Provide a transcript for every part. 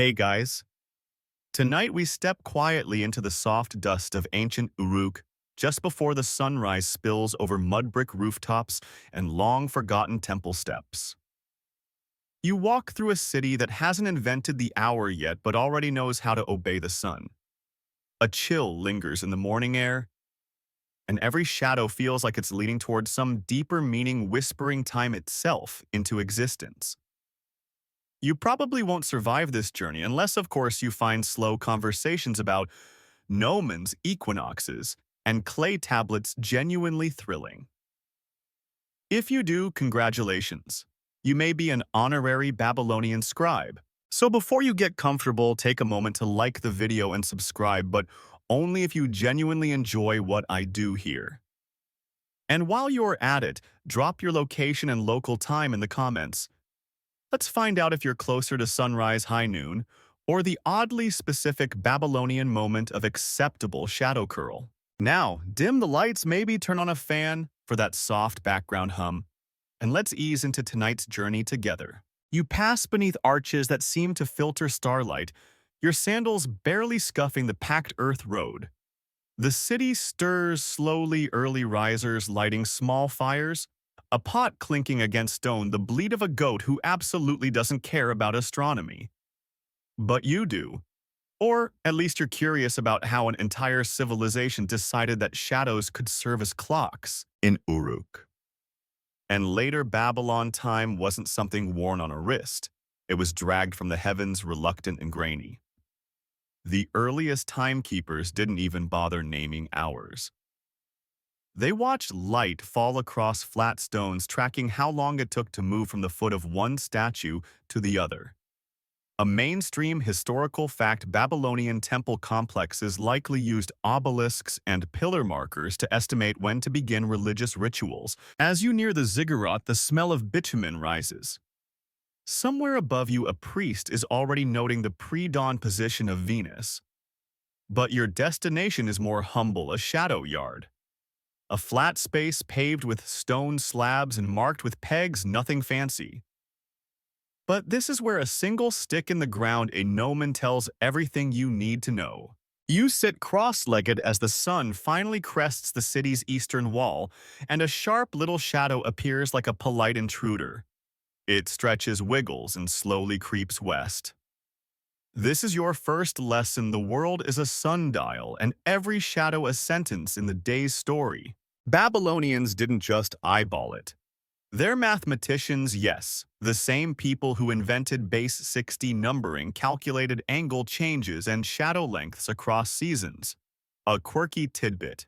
Hey guys, tonight we step quietly into the soft dust of ancient Uruk just before the sunrise spills over mud brick rooftops and long-forgotten temple steps. You walk through a city that hasn't invented the hour yet but already knows how to obey the sun. A chill lingers in the morning air, and every shadow feels like it's leading towards some deeper meaning whispering time itself into existence. You probably won't survive this journey unless, of course, you find slow conversations about gnomons, equinoxes, and clay tablets genuinely thrilling. If you do, congratulations. You may be an honorary Babylonian scribe. So before you get comfortable, take a moment to like the video and subscribe, but only if you genuinely enjoy what I do here. And while you're at it, drop your location and local time in the comments. Let's find out if you're closer to sunrise high noon or the oddly specific Babylonian moment of acceptable shadow curl. Now, dim the lights, maybe turn on a fan for that soft background hum, and let's ease into tonight's journey together. You pass beneath arches that seem to filter starlight, your sandals barely scuffing the packed earth road. The city stirs slowly, early risers lighting small fires, a pot clinking against stone, the bleat of a goat who absolutely doesn't care about astronomy. But you do. Or at least you're curious about how an entire civilization decided that shadows could serve as clocks in Uruk. And later Babylon time wasn't something worn on a wrist. It was dragged from the heavens, reluctant and grainy. The earliest timekeepers didn't even bother naming hours. They watched light fall across flat stones, tracking how long it took to move from the foot of one statue to the other. A mainstream historical fact, Babylonian temple complexes likely used obelisks and pillar markers to estimate when to begin religious rituals. As you near the ziggurat, the smell of bitumen rises. Somewhere above you, a priest is already noting the pre-dawn position of Venus. But your destination is more humble, a shadow yard. A flat space paved with stone slabs and marked with pegs, nothing fancy. But this is where a single stick in the ground, a gnomon, tells everything you need to know. You sit cross-legged as the sun finally crests the city's eastern wall, and a sharp little shadow appears like a polite intruder. It stretches, wiggles, and slowly creeps west. This is your first lesson. The world is a sundial, and every shadow a sentence in the day's story. Babylonians didn't just eyeball it. They're mathematicians, yes, the same people who invented base 60 numbering, calculated angle changes and shadow lengths across seasons. A quirky tidbit.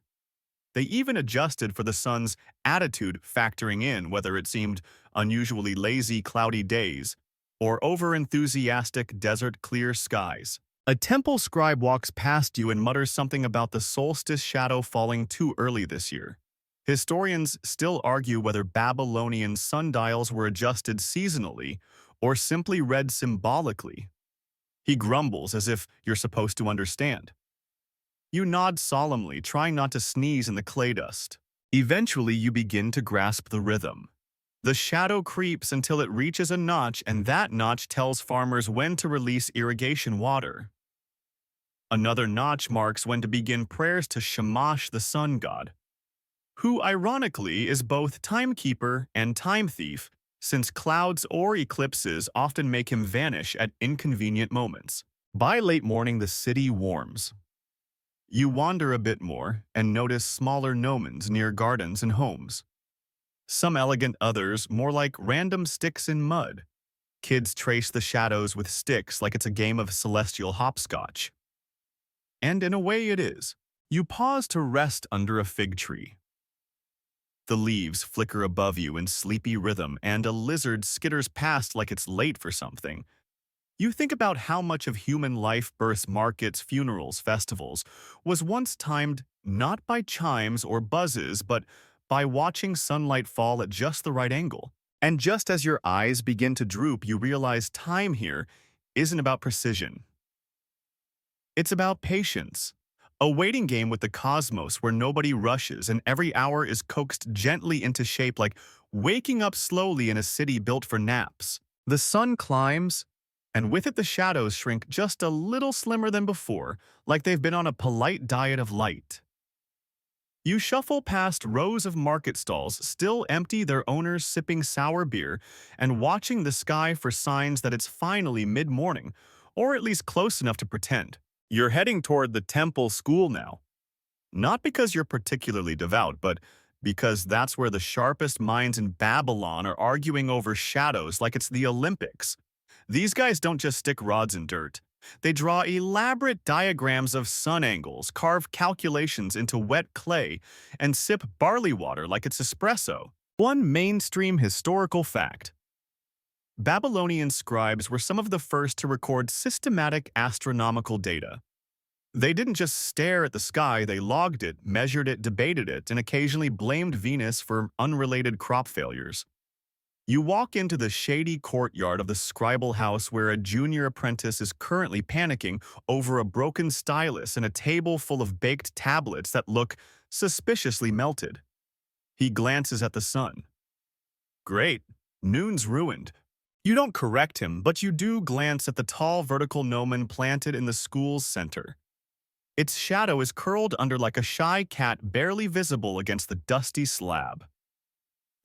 They even adjusted for the sun's attitude, factoring in whether it seemed unusually lazy cloudy days or over-enthusiastic desert-clear skies. A temple scribe walks past you and mutters something about the solstice shadow falling too early this year. Historians still argue whether Babylonian sundials were adjusted seasonally or simply read symbolically. He grumbles as if you're supposed to understand. You nod solemnly, trying not to sneeze in the clay dust. Eventually, you begin to grasp the rhythm. The shadow creeps until it reaches a notch, and that notch tells farmers when to release irrigation water. Another notch marks when to begin prayers to Shamash, the sun god, who ironically is both timekeeper and time thief, since clouds or eclipses often make him vanish at inconvenient moments. By late morning, the city warms. You wander a bit more and notice smaller gnomons near gardens and homes. Some elegant, others more like random sticks in mud. Kids trace the shadows with sticks like it's a game of celestial hopscotch. And in a way it is. You pause to rest under a fig tree. The leaves flicker above you in sleepy rhythm, and a lizard skitters past like it's late for something. You think about how much of human life, births, markets, funerals, festivals, was once timed not by chimes or buzzes, but by watching sunlight fall at just the right angle. And just as your eyes begin to droop, you realize time here isn't about precision. It's about patience. A waiting game with the cosmos where nobody rushes and every hour is coaxed gently into shape, like waking up slowly in a city built for naps. The sun climbs, And with it the shadows shrink just a little slimmer than before, like they've been on a polite diet of light. You shuffle past rows of market stalls, still empty, their owners sipping sour beer and watching the sky for signs that it's finally mid-morning, or at least close enough to pretend. You're heading toward the temple school now. Not because you're particularly devout, but because that's where the sharpest minds in Babylon are arguing over shadows like it's the Olympics. These guys don't just stick rods in dirt. They draw elaborate diagrams of sun angles, carve calculations into wet clay, and sip barley water like it's espresso. One mainstream historical fact: Babylonian scribes were some of the first to record systematic astronomical data. They didn't just stare at the sky, they logged it, measured it, debated it, and occasionally blamed Venus for unrelated crop failures. You walk into the shady courtyard of the scribal house where a junior apprentice is currently panicking over a broken stylus and a table full of baked tablets that look suspiciously melted. He glances at the sun. Great, noon's ruined. You don't correct him, but you do glance at the tall vertical gnomon planted in the school's center. Its shadow is curled under like a shy cat barely visible against the dusty slab.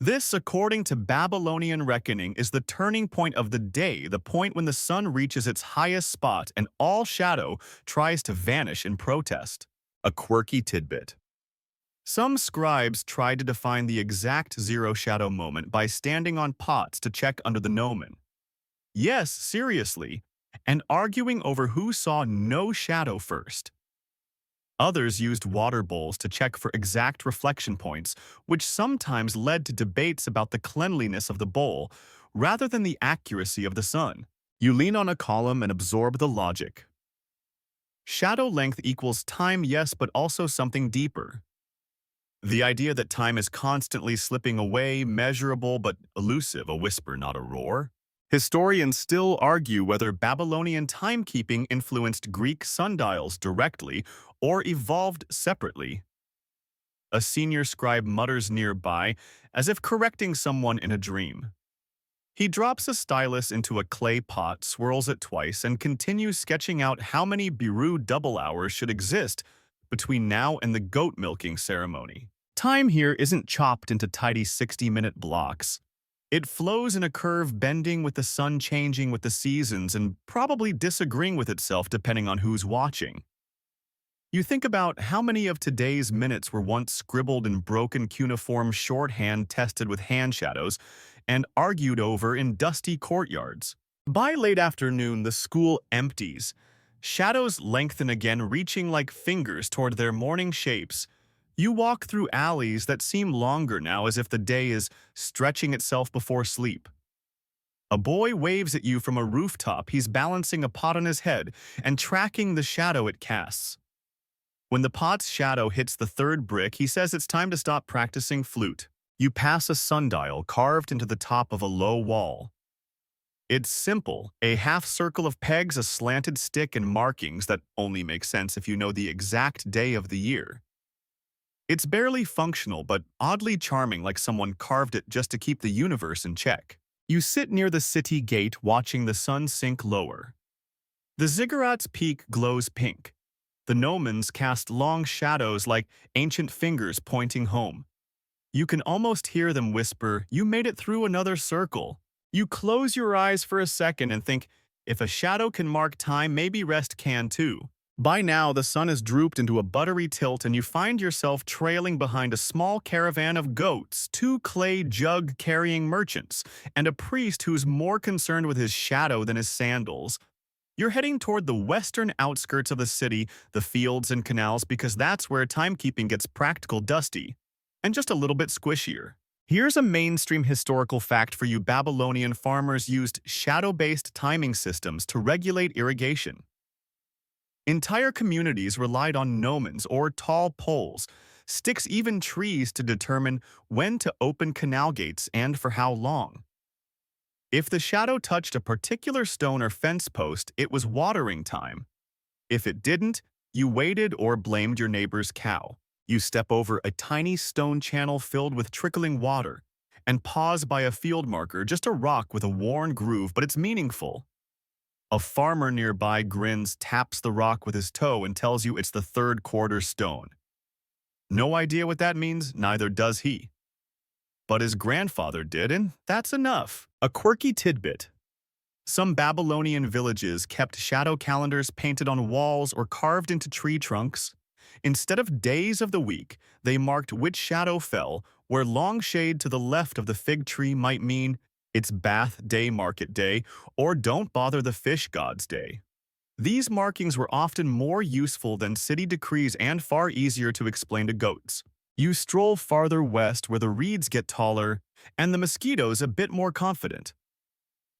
This, according to Babylonian reckoning, is the turning point of the day, the point when the sun reaches its highest spot and all shadow tries to vanish in protest. A quirky tidbit. Some scribes tried to define the exact zero shadow moment by standing on pots to check under the gnomon. Yes, seriously, and arguing over who saw no shadow first. Others used water bowls to check for exact reflection points, which sometimes led to debates about the cleanliness of the bowl rather than the accuracy of the sun. You lean on a column and absorb the logic. Shadow length equals time, yes, but also something deeper. The idea that time is constantly slipping away, measurable but elusive, a whisper, not a roar. Historians still argue whether Babylonian timekeeping influenced Greek sundials directly or evolved separately. A senior scribe mutters nearby, as if correcting someone in a dream. He drops a stylus into a clay pot, swirls it twice, and continues sketching out how many Biru double hours should exist between now and the goat milking ceremony. Time here isn't chopped into tidy 60-minute blocks. It flows in a curve, bending with the sun, changing with the seasons, and probably disagreeing with itself depending on who's watching. You think about how many of today's minutes were once scribbled in broken cuneiform shorthand tested with hand shadows and argued over in dusty courtyards. By late afternoon, the school empties. Shadows lengthen again, reaching like fingers toward their morning shapes. You walk through alleys that seem longer now, as if the day is stretching itself before sleep. A boy waves at you from a rooftop. He's balancing a pot on his head and tracking the shadow it casts. When the pot's shadow hits the third brick, he says it's time to stop practicing flute. You pass a sundial carved into the top of a low wall. It's simple, a half circle of pegs, a slanted stick, and markings that only make sense if you know the exact day of the year. It's barely functional, but oddly charming, like someone carved it just to keep the universe in check. You sit near the city gate watching the sun sink lower. The ziggurat's peak glows pink. The gnomons cast long shadows like ancient fingers pointing home. You can almost hear them whisper, "You made it through another circle." You close your eyes for a second and think, if a shadow can mark time, maybe rest can too. By now, the sun has drooped into a buttery tilt and you find yourself trailing behind a small caravan of goats, 2 clay jug-carrying merchants, and a priest who's more concerned with his shadow than his sandals. You're heading toward the western outskirts of the city, the fields and canals, because that's where timekeeping gets practical, dusty, and just a little bit squishier. Here's a mainstream historical fact for you: Babylonian farmers used shadow-based timing systems to regulate irrigation. Entire communities relied on gnomons or tall poles, sticks, even trees to determine when to open canal gates and for how long. If the shadow touched a particular stone or fence post, it was watering time. If it didn't, you waited or blamed your neighbor's cow. You step over a tiny stone channel filled with trickling water and pause by a field marker, just a rock with a worn groove, but it's meaningful. A farmer nearby grins, taps the rock with his toe, and tells you it's the third quarter stone. No idea what that means, neither does he. But his grandfather did, and that's enough. A quirky tidbit. Some Babylonian villages kept shadow calendars painted on walls or carved into tree trunks. Instead of days of the week, they marked which shadow fell, where long shade to the left of the fig tree might mean it's bath day market day or don't bother the fish god's day. These markings were often more useful than city decrees and far easier to explain to goats. You stroll farther west where the reeds get taller and the mosquitoes a bit more confident.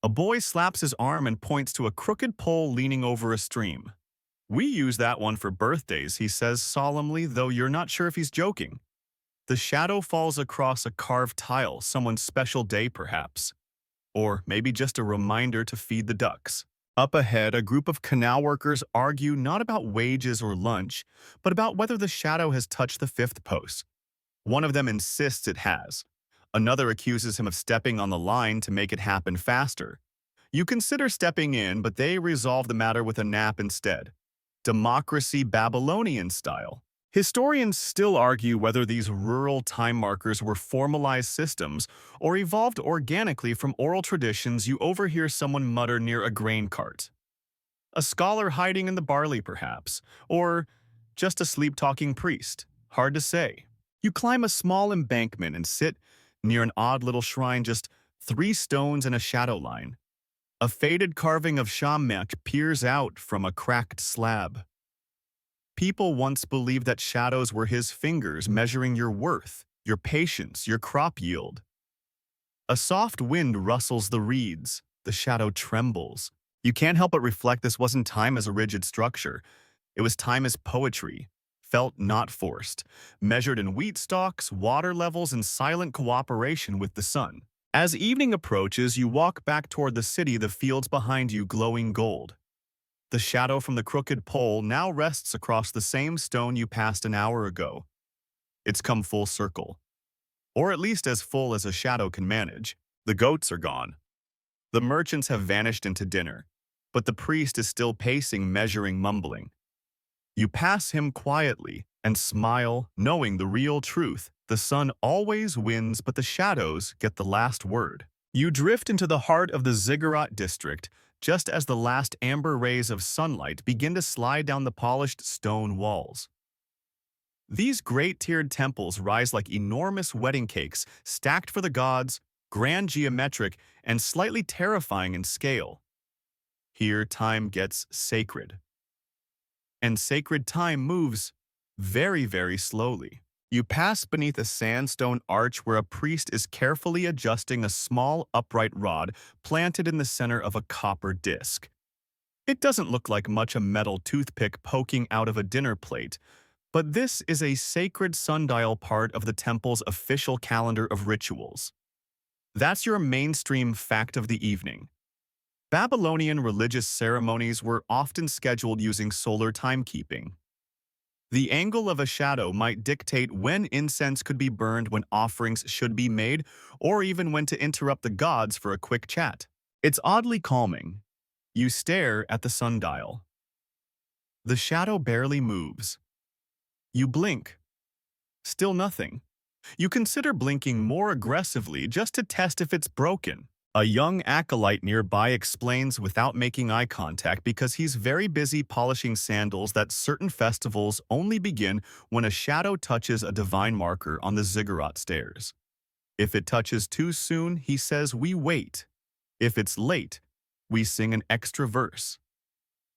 A boy slaps his arm and points to a crooked pole leaning over a stream. "We use that one for birthdays," he says solemnly, though you're not sure if he's joking. The shadow falls across a carved tile, someone's special day perhaps. Or maybe just a reminder to feed the ducks. Up ahead, a group of canal workers argue not about wages or lunch, but about whether the shadow has touched the fifth post. One of them insists it has. Another accuses him of stepping on the line to make it happen faster. You consider stepping in, but they resolve the matter with a nap instead. Democracy Babylonian style. Historians still argue whether these rural time markers were formalized systems or evolved organically from oral traditions you overhear someone mutter near a grain cart. A scholar hiding in the barley, perhaps, or just a sleep-talking priest. Hard to say. You climb a small embankment and sit near an odd little shrine, just 3 stones and a shadow line. A faded carving of Shamek peers out from a cracked slab. People once believed that shadows were his fingers measuring your worth, your patience, your crop yield. A soft wind rustles the reeds. The shadow trembles. You can't help but reflect this wasn't time as a rigid structure. It was time as poetry, felt not forced, measured in wheat stalks, water levels, and silent cooperation with the sun. As evening approaches, you walk back toward the city, the fields behind you glowing gold. The shadow from the crooked pole now rests across the same stone you passed an hour ago. It's come full circle. Or at least as full as a shadow can manage. The goats are gone. The merchants have vanished into dinner. But the priest is still pacing, measuring, mumbling. You pass him quietly and smile, knowing the real truth. The sun always wins, but the shadows get the last word. You drift into the heart of the ziggurat district, just as the last amber rays of sunlight begin to slide down the polished stone walls. These great-tiered temples rise like enormous wedding cakes, stacked for the gods, grand geometric, and slightly terrifying in scale. Here, time gets sacred. And sacred time moves very, very slowly. You pass beneath a sandstone arch where a priest is carefully adjusting a small upright rod planted in the center of a copper disc. It doesn't look like much a metal toothpick poking out of a dinner plate, but this is a sacred sundial part of the temple's official calendar of rituals. That's your mainstream fact of the evening. Babylonian religious ceremonies were often scheduled using solar timekeeping. The angle of a shadow might dictate when incense could be burned, when offerings should be made, or even when to interrupt the gods for a quick chat. It's oddly calming. You stare at the sundial. The shadow barely moves. You blink. Still nothing. You consider blinking more aggressively just to test if it's broken. A young acolyte nearby explains without making eye contact because he's very busy polishing sandals that certain festivals only begin when a shadow touches a divine marker on the ziggurat stairs. If it touches too soon, he says, we wait. If it's late, we sing an extra verse.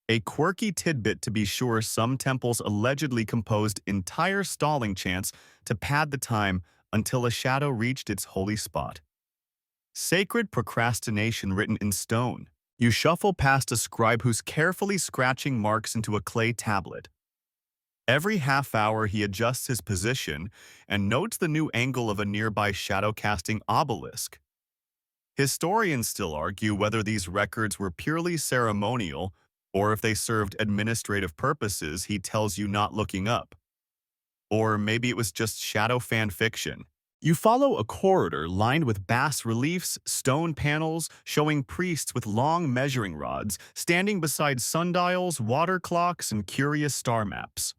A quirky tidbit to be sure, some temples allegedly composed entire stalling chants to pad the time until a shadow reached its holy spot. Sacred procrastination written in stone. You shuffle past a scribe who's carefully scratching marks into a clay tablet. Every half hour he adjusts his position and notes the new angle of a nearby shadow-casting obelisk. Historians still argue whether these records were purely ceremonial or if they served administrative purposes, he tells you not looking up. Or maybe it was just shadow fan fiction. You follow a corridor lined with bas-reliefs, stone panels showing priests with long measuring rods standing beside sundials, water clocks, and curious star maps.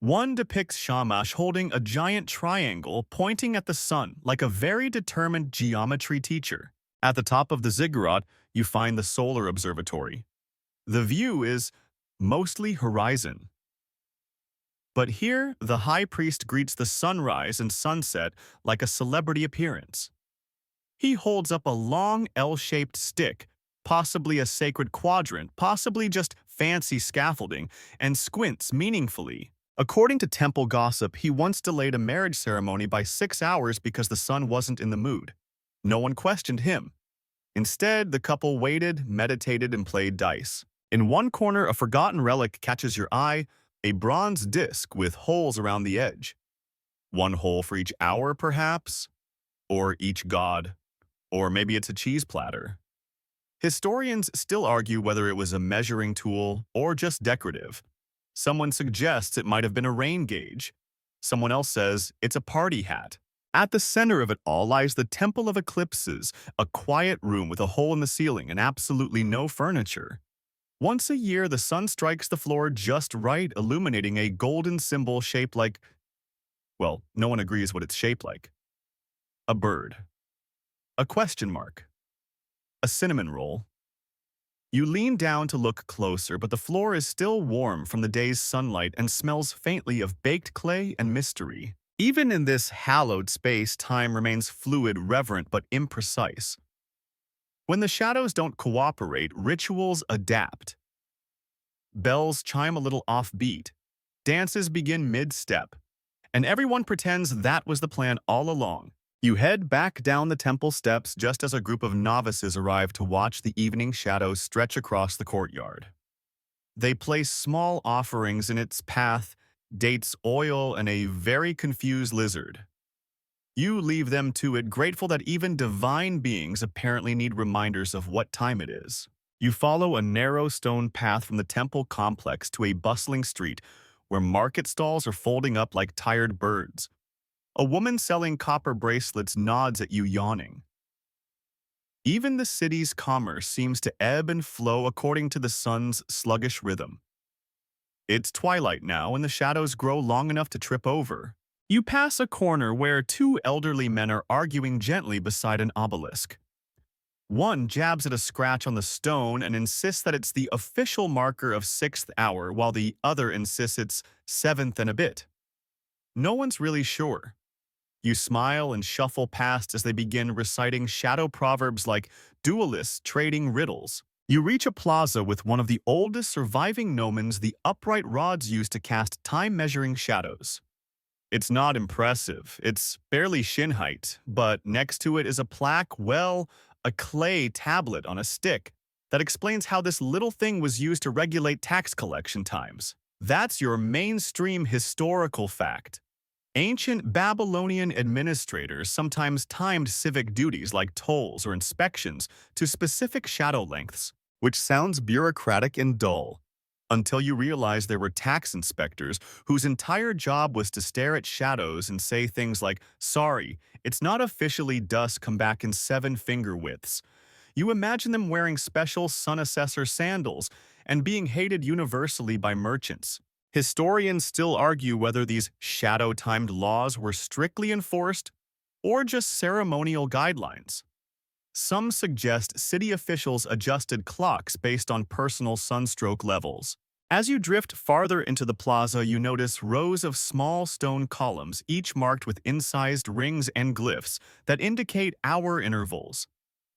One depicts Shamash holding a giant triangle pointing at the sun like a very determined geometry teacher. At the top of the ziggurat, you find the solar observatory. The view is mostly horizon. But here, the high priest greets the sunrise and sunset like a celebrity appearance. He holds up a long L-shaped stick, possibly a sacred quadrant, possibly just fancy scaffolding, and squints meaningfully. According to temple gossip, he once delayed a marriage ceremony by 6 hours because the sun wasn't in the mood. No one questioned him. Instead, the couple waited, meditated, and played dice. In one corner, a forgotten relic catches your eye, a bronze disc with holes around the edge. One hole for each hour, perhaps? Or each god? Or maybe it's a cheese platter. Historians still argue whether it was a measuring tool or just decorative. Someone suggests it might have been a rain gauge. Someone else says it's a party hat. At the center of it all lies the Temple of Eclipses, a quiet room with a hole in the ceiling and absolutely no furniture. Once a year, the sun strikes the floor just right, illuminating a golden symbol shaped like, well, no one agrees what it's shaped like. A bird. A question mark. A cinnamon roll. You lean down to look closer, but the floor is still warm from the day's sunlight and smells faintly of baked clay and mystery. Even in this hallowed space, time remains fluid, reverent, but imprecise. When the shadows don't cooperate, rituals adapt. Bells chime a little offbeat, dances begin mid-step, and everyone pretends that was the plan all along. You head back down the temple steps just as a group of novices arrive to watch the evening shadows stretch across the courtyard. They place small offerings in its path, dates, oil, and a very confused lizard. You leave them to it, grateful that even divine beings apparently need reminders of what time it is. You follow a narrow stone path from the temple complex to a bustling street where market stalls are folding up like tired birds. A woman selling copper bracelets nods at you, yawning. Even the city's commerce seems to ebb and flow according to the sun's sluggish rhythm. It's twilight now, and the shadows grow long enough to trip over. You pass a corner where two elderly men are arguing gently beside an obelisk. One jabs at a scratch on the stone and insists that it's the official marker of 6th hour, while the other insists it's 7th and a bit. No one's really sure. You smile and shuffle past as they begin reciting shadow proverbs like duelists trading riddles. You reach a plaza with one of the oldest surviving gnomons, the upright rods used to cast time-measuring shadows. It's not impressive, it's barely shin height, but next to it is a plaque, well, a clay tablet on a stick that explains how this little thing was used to regulate tax collection times. That's your mainstream historical fact. Ancient Babylonian administrators sometimes timed civic duties like tolls or inspections to specific shadow lengths, which sounds bureaucratic and dull, until you realize there were tax inspectors whose entire job was to stare at shadows and say things like, "Sorry, it's not officially dusk, come back in 7 finger widths." You imagine them wearing special sun assessor sandals and being hated universally by merchants. Historians still argue whether these shadow-timed laws were strictly enforced or just ceremonial guidelines. Some suggest city officials adjusted clocks based on personal sunstroke levels. As you drift farther into the plaza, you notice rows of small stone columns, each marked with incised rings and glyphs that indicate hour intervals.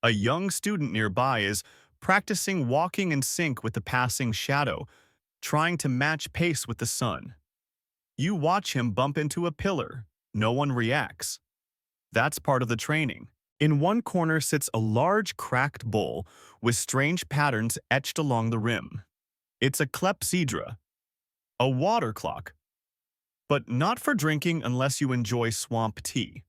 A young student nearby is practicing walking in sync with the passing shadow, trying to match pace with the sun. You watch him bump into a pillar. No one reacts. That's part of the training. In one corner sits a large cracked bowl with strange patterns etched along the rim. It's a clepsydra, a water clock, but not for drinking unless you enjoy swamp tea.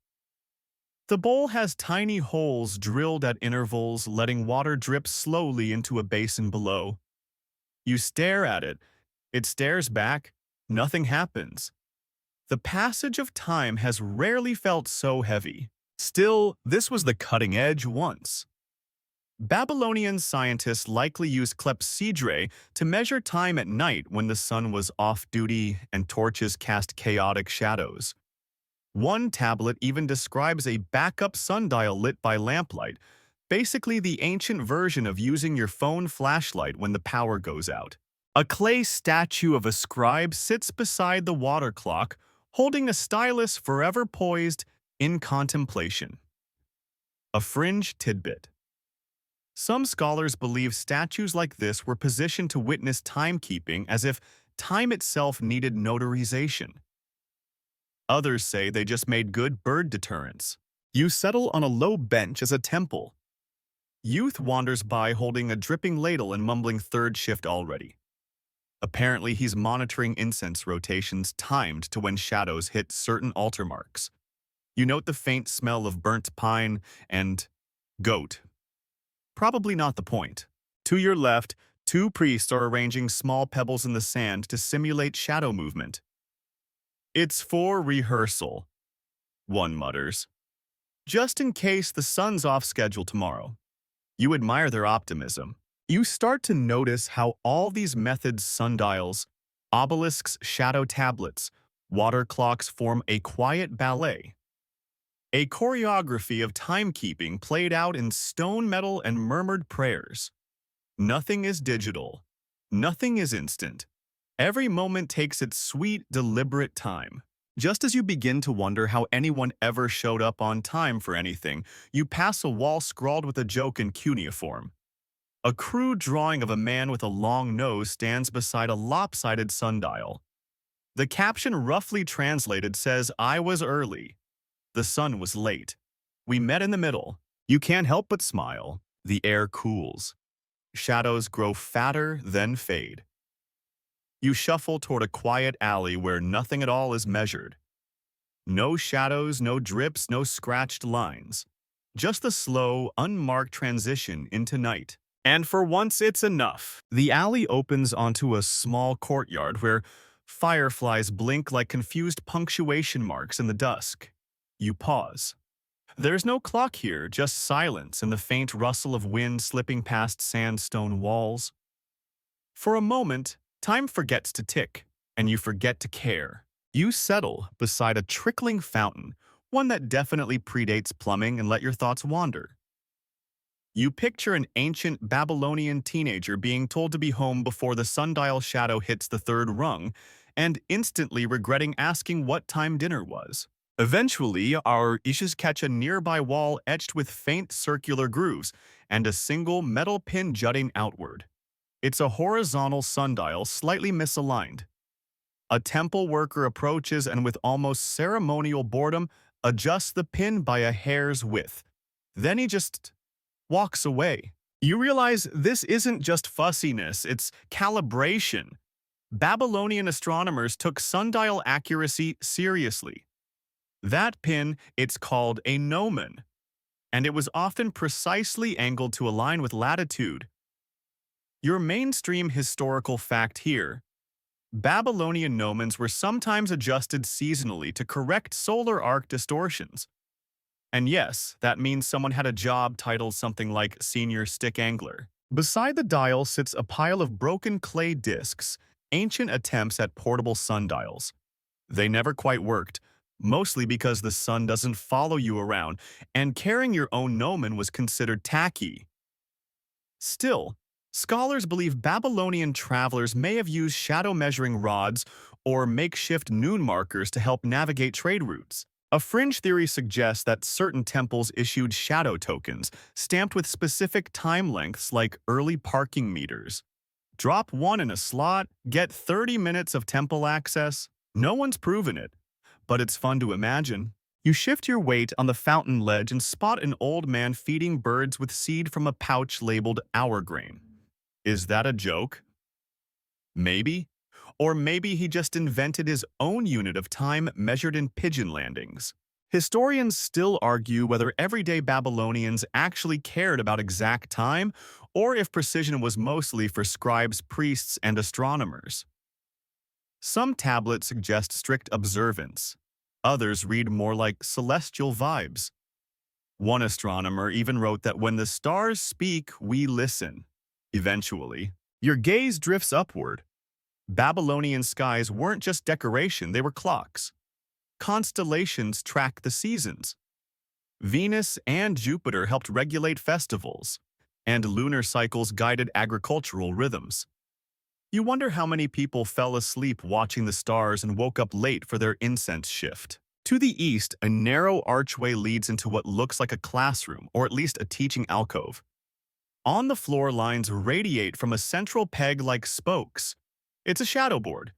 The bowl has tiny holes drilled at intervals, letting water drip slowly into a basin below. You stare at it. It stares back. Nothing happens. The passage of time has rarely felt so heavy. Still, this was the cutting edge once. Babylonian scientists likely used clepsydra to measure time at night when the sun was off-duty and torches cast chaotic shadows. One tablet even describes a backup sundial lit by lamplight, basically the ancient version of using your phone flashlight when the power goes out. A clay statue of a scribe sits beside the water clock, holding a stylus forever poised in contemplation. A fringe tidbit. Some scholars believe statues like this were positioned to witness timekeeping as if time itself needed notarization. Others say they just made good bird deterrents. You settle on a low bench as a temple. Youth wanders by holding a dripping ladle and mumbling third shift already. Apparently, he's monitoring incense rotations timed to when shadows hit certain altar marks. You note the faint smell of burnt pine and goat. Probably not the point. To your left, two priests are arranging small pebbles in the sand to simulate shadow movement. "It's for rehearsal," one mutters. "Just in case the sun's off schedule tomorrow." You admire their optimism. You start to notice how all these methods, sundials, obelisks, shadow tablets, water clocks form a quiet ballet. A choreography of timekeeping played out in stone metal and murmured prayers. Nothing is digital. Nothing is instant. Every moment takes its sweet, deliberate time. Just as you begin to wonder how anyone ever showed up on time for anything, you pass a wall scrawled with a joke in cuneiform. A crude drawing of a man with a long nose stands beside a lopsided sundial. The caption, roughly translated, says, "I was early. The sun was late. We met in the middle." You can't help but smile. The air cools. Shadows grow fatter, then fade. You shuffle toward a quiet alley where nothing at all is measured. No shadows, no drips, no scratched lines. Just the slow, unmarked transition into night. And for once, it's enough. The alley opens onto a small courtyard where fireflies blink like confused punctuation marks in the dusk. You pause. There's no clock here, just silence and the faint rustle of wind slipping past sandstone walls. For a moment, time forgets to tick, and you forget to care. You settle beside a trickling fountain, one that definitely predates plumbing, and let your thoughts wander. You picture an ancient Babylonian teenager being told to be home before the sundial shadow hits the third rung, and instantly regretting asking what time dinner was. Eventually, our issues catch a nearby wall etched with faint circular grooves and a single metal pin jutting outward. It's a horizontal sundial, slightly misaligned. A temple worker approaches and with almost ceremonial boredom adjusts the pin by a hair's width. Then he just walks away. You realize this isn't just fussiness, it's calibration. Babylonian astronomers took sundial accuracy seriously. That pin, it's called a gnomon, and it was often precisely angled to align with latitude. Your mainstream historical fact here: Babylonian gnomons were sometimes adjusted seasonally to correct solar arc distortions. And yes, that means someone had a job titled something like Senior Stick Angler. Beside the dial sits a pile of broken clay discs, ancient attempts at portable sundials. They never quite worked, mostly because the sun doesn't follow you around, and carrying your own gnomon was considered tacky. Still, scholars believe Babylonian travelers may have used shadow-measuring rods or makeshift noon markers to help navigate trade routes. A fringe theory suggests that certain temples issued shadow tokens, stamped with specific time lengths like early parking meters. Drop one in a slot, get 30 minutes of temple access. No one's proven it, but it's fun to imagine. You shift your weight on the fountain ledge and spot an old man feeding birds with seed from a pouch labeled hour grain. Is that a joke? Maybe. Or maybe he just invented his own unit of time measured in pigeon landings. Historians still argue whether everyday Babylonians actually cared about exact time or if precision was mostly for scribes, priests, and astronomers. Some tablets suggest strict observance. Others read more like celestial vibes. One astronomer even wrote that when the stars speak, we listen. Eventually, your gaze drifts upward. Babylonian skies weren't just decoration, they were clocks. Constellations track the seasons. Venus and Jupiter helped regulate festivals, and lunar cycles guided agricultural rhythms. You wonder how many people fell asleep watching the stars and woke up late for their incense shift. To the east, a narrow archway leads into what looks like a classroom, or at least a teaching alcove. On the floor, lines radiate from a central peg like spokes. It's a shadow board.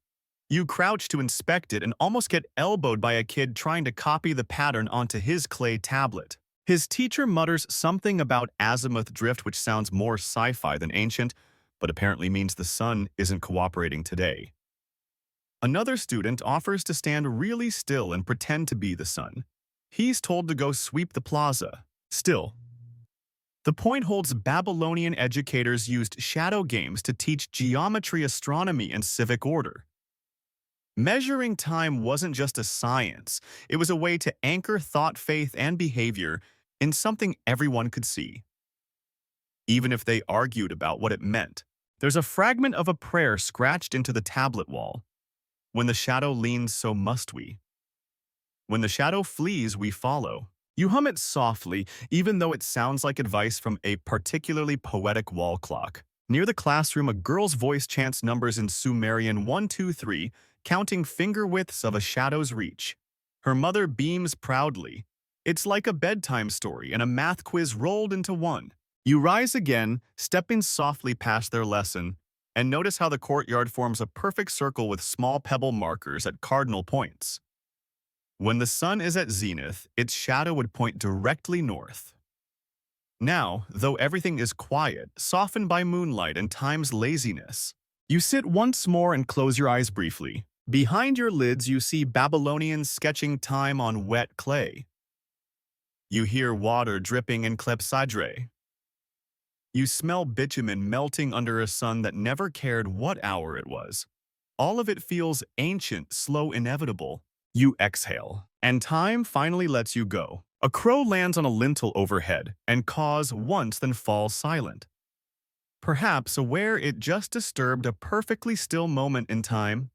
You crouch to inspect it and almost get elbowed by a kid trying to copy the pattern onto his clay tablet. His teacher mutters something about azimuth drift, which sounds more sci-fi than ancient, but apparently means the sun isn't cooperating today. Another student offers to stand really still and pretend to be the sun. He's told to go sweep the plaza. Still, the point holds Babylonian educators used shadow games to teach geometry, astronomy, and civic order. Measuring time wasn't just a science, it was a way to anchor thought, faith, and behavior in something everyone could see. Even if they argued about what it meant, there's a fragment of a prayer scratched into the tablet wall. When the shadow leans, so must we. When the shadow flees, we follow. You hum it softly, even though it sounds like advice from a particularly poetic wall clock. Near the classroom, a girl's voice chants numbers in Sumerian 1, 2, 3, counting finger widths of a shadow's reach. Her mother beams proudly. It's like a bedtime story and a math quiz rolled into one. You rise again, stepping softly past their lesson, and notice how the courtyard forms a perfect circle with small pebble markers at cardinal points. When the sun is at zenith, its shadow would point directly north. Now, though everything is quiet, softened by moonlight and time's laziness, you sit once more and close your eyes briefly. Behind your lids, you see Babylonians sketching time on wet clay. You hear water dripping in clepsydre. You smell bitumen melting under a sun that never cared what hour it was. All of it feels ancient, slow, inevitable. You exhale, and time finally lets you go. A crow lands on a lintel overhead and caws once, then falls silent. Perhaps aware it just disturbed a perfectly still moment in time.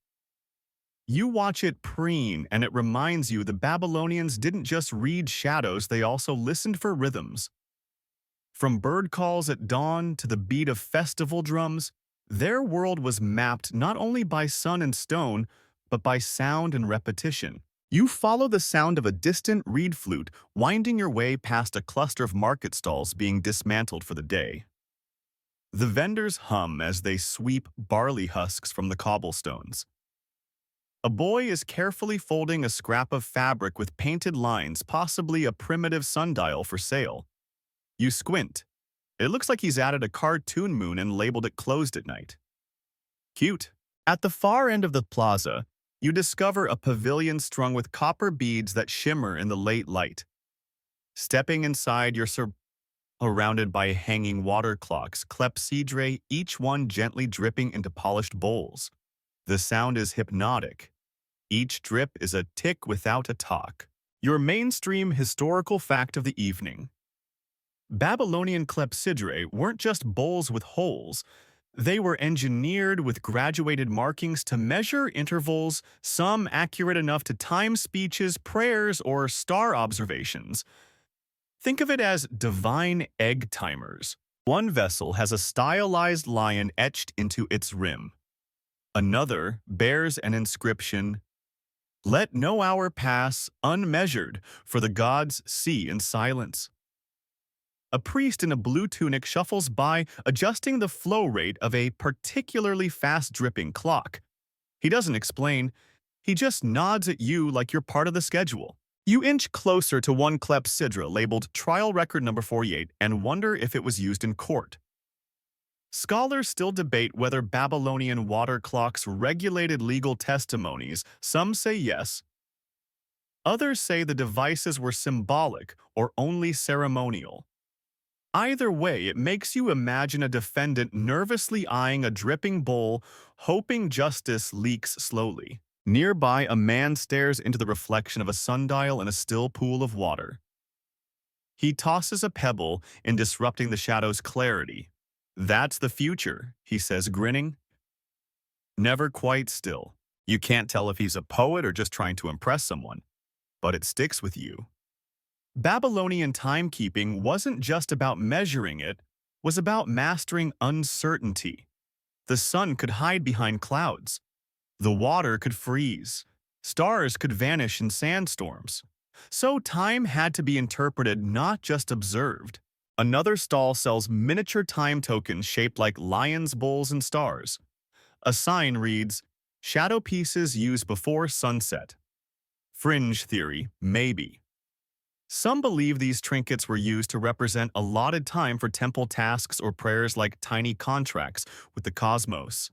You watch it preen, and it reminds you the Babylonians didn't just read shadows, they also listened for rhythms. From bird calls at dawn to the beat of festival drums, their world was mapped not only by sun and stone, but by sound and repetition. You follow the sound of a distant reed flute, winding your way past a cluster of market stalls being dismantled for the day. The vendors hum as they sweep barley husks from the cobblestones. A boy is carefully folding a scrap of fabric with painted lines, possibly a primitive sundial, for sale. You squint. It looks like he's added a cartoon moon and labeled it closed at night. Cute. At the far end of the plaza, you discover a pavilion strung with copper beads that shimmer in the late light. Stepping inside, you're surrounded by hanging water clocks, clepsydre, each one gently dripping into polished bowls. The sound is hypnotic. Each drip is a tick without a talk. Your mainstream historical fact of the evening. Babylonian clepsydre weren't just bowls with holes. They were engineered with graduated markings to measure intervals, some accurate enough to time speeches, prayers, or star observations. Think of it as divine egg timers. One vessel has a stylized lion etched into its rim. Another bears an inscription, "Let no hour pass unmeasured, for the gods see in silence." A priest in a blue tunic shuffles by, adjusting the flow rate of a particularly fast-dripping clock. He doesn't explain, he just nods at you like you're part of the schedule. You inch closer to one clepsydra labeled Trial Record Number 48 and wonder if it was used in court. Scholars still debate whether Babylonian water clocks regulated legal testimonies. Some say yes. Others say the devices were symbolic or only ceremonial. Either way, it makes you imagine a defendant nervously eyeing a dripping bowl, hoping justice leaks slowly. Nearby, a man stares into the reflection of a sundial in a still pool of water. He tosses a pebble in disrupting the shadow's clarity. "That's the future," he says, grinning. Never quite still. You can't tell if he's a poet or just trying to impress someone, but it sticks with you. Babylonian timekeeping wasn't just about measuring it, was about mastering uncertainty. The sun could hide behind clouds. The water could freeze. Stars could vanish in sandstorms. So time had to be interpreted, not just observed. Another stall sells miniature time tokens shaped like lions, bulls, and stars. A sign reads, "Shadow pieces used before sunset." Fringe theory, maybe. Some believe these trinkets were used to represent allotted time for temple tasks or prayers, like tiny contracts with the cosmos.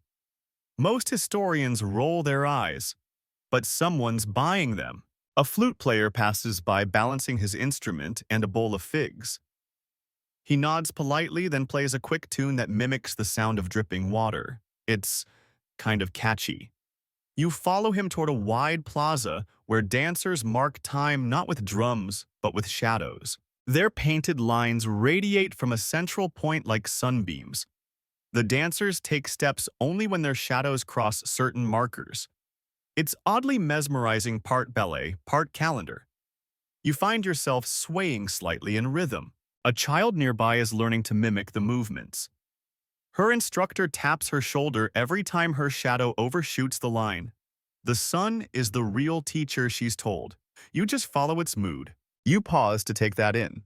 Most historians roll their eyes, but someone's buying them. A flute player passes by balancing his instrument and a bowl of figs. He nods politely, then plays a quick tune that mimics the sound of dripping water. It's kind of catchy. You follow him toward a wide plaza where dancers mark time not with drums, but with shadows. Their painted lines radiate from a central point like sunbeams. The dancers take steps only when their shadows cross certain markers. It's oddly mesmerizing, part ballet, part calendar. You find yourself swaying slightly in rhythm. A child nearby is learning to mimic the movements. Her instructor taps her shoulder every time her shadow overshoots the line. The sun is the real teacher, she's told. You just follow its mood. You pause to take that in.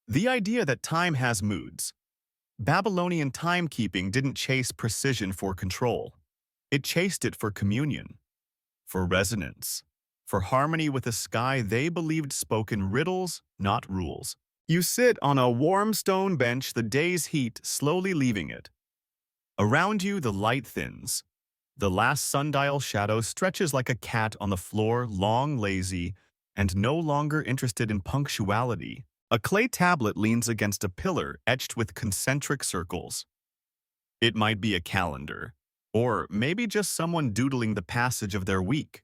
The idea that time has moods. Babylonian timekeeping didn't chase precision for control. It chased it for communion, for resonance, for harmony with a sky they believed spoke in riddles, not rules. You sit on a warm stone bench, the day's heat slowly leaving it. Around you, the light thins. The last sundial shadow stretches like a cat on the floor, long, lazy, and no longer interested in punctuality. A clay tablet leans against a pillar etched with concentric circles. It might be a calendar, or maybe just someone doodling the passage of their week.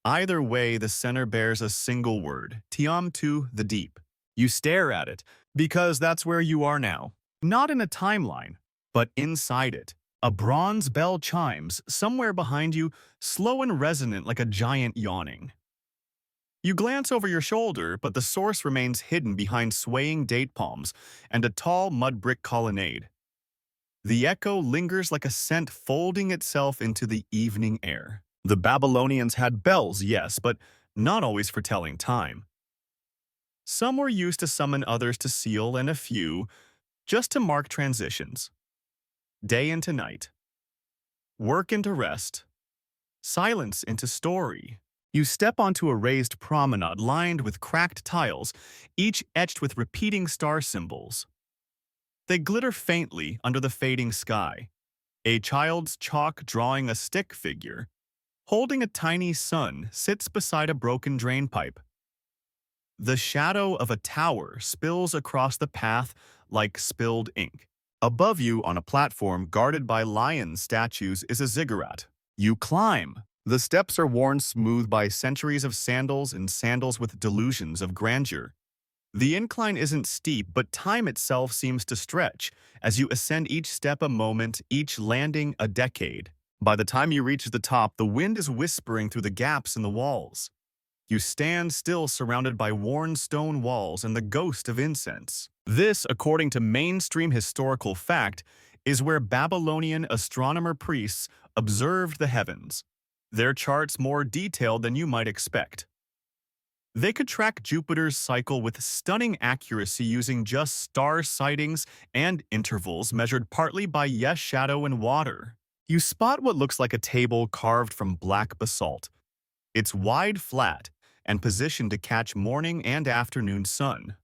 Either way, the center bears a single word, Tiamtu, the deep. You stare at it, because that's where you are now. Not in a timeline, but inside it. A bronze bell chimes somewhere behind you, slow and resonant like a giant yawning. You glance over your shoulder, but the source remains hidden behind swaying date palms and a tall mud brick colonnade. The echo lingers like a scent folding itself into the evening air. The Babylonians had bells, yes, but not always for telling time. Some were used to summon others to seal, and a few just to mark transitions. Day into night. Work into rest. Silence into story. You step onto a raised promenade lined with cracked tiles, each etched with repeating star symbols. They glitter faintly under the fading sky. A child's chalk drawing a stick figure, holding a tiny sun, sits beside a broken drainpipe. The shadow of a tower spills across the path like spilled ink. Above you, on a platform guarded by lion statues, is a ziggurat. You climb. The steps are worn smooth by centuries of sandals and sandals with delusions of grandeur. The incline isn't steep, but time itself seems to stretch as you ascend, each step a moment, each landing a decade. By the time you reach the top, the wind is whispering through the gaps in the walls. You stand still, surrounded by worn stone walls and the ghost of incense. This, according to mainstream historical fact, is where Babylonian astronomer priests observed the heavens. Their charts more detailed than you might expect. They could track Jupiter's cycle with stunning accuracy using just star sightings and intervals measured partly by shadow and water. You spot what looks like a table carved from black basalt. It's wide, flat, and positioned to catch morning and afternoon sun.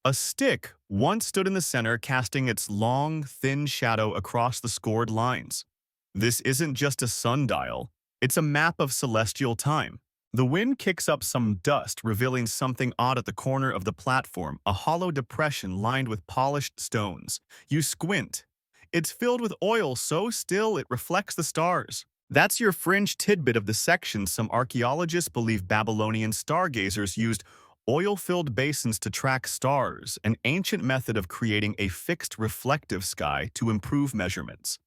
A stick once stood in the center, casting its long, thin shadow across the scored lines. This isn't just a sundial, it's a map of celestial time. The wind kicks up some dust, revealing something odd at the corner of the platform, a hollow depression lined with polished stones. You squint. It's filled with oil so still it reflects the stars. That's your fringe tidbit of the section. Some archaeologists believe Babylonian stargazers used oil-filled basins to track stars, an ancient method of creating a fixed reflective sky to improve measurements.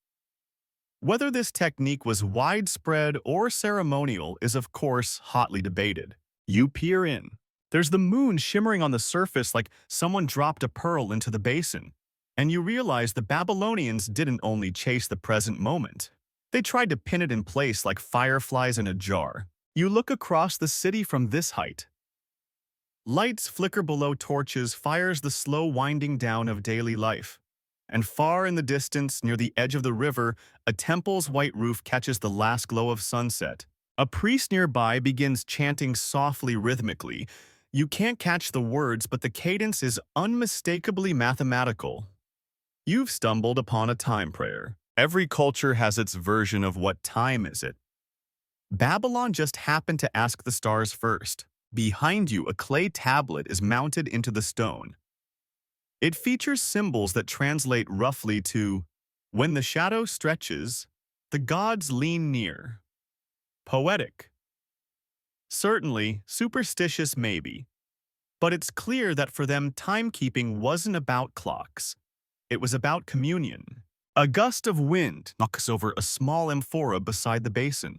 Whether this technique was widespread or ceremonial is of course hotly debated. You peer in. There's the moon shimmering on the surface like someone dropped a pearl into the basin. And you realize the Babylonians didn't only chase the present moment. They tried to pin it in place like fireflies in a jar. You look across the city from this height. Lights flicker below torches, fires the slow winding down of daily life. And far in the distance, near the edge of the river, a temple's white roof catches the last glow of sunset. A priest nearby begins chanting softly, rhythmically. You can't catch the words, but the cadence is unmistakably mathematical. You've stumbled upon a time prayer. Every culture has its version of what time is it. Babylon just happened to ask the stars first. Behind you, a clay tablet is mounted into the stone. It features symbols that translate roughly to, "When the shadow stretches, the gods lean near." Poetic. Certainly, superstitious maybe. But it's clear that for them, timekeeping wasn't about clocks. It was about communion. A gust of wind knocks over a small amphora beside the basin.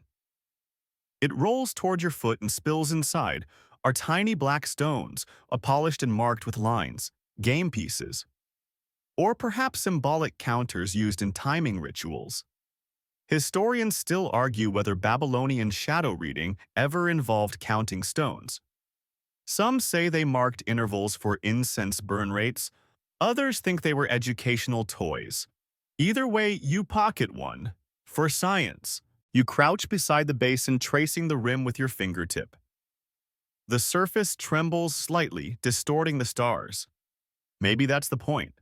It rolls toward your foot and spills inside, are tiny black stones, polished and marked with lines. Game pieces, or perhaps symbolic counters used in timing rituals. Historians still argue whether Babylonian shadow reading ever involved counting stones. Some say they marked intervals for incense burn rates, others think they were educational toys. Either way, you pocket one. For science, you crouch beside the basin, tracing the rim with your fingertip. The surface trembles slightly, distorting the stars. Maybe that's the point.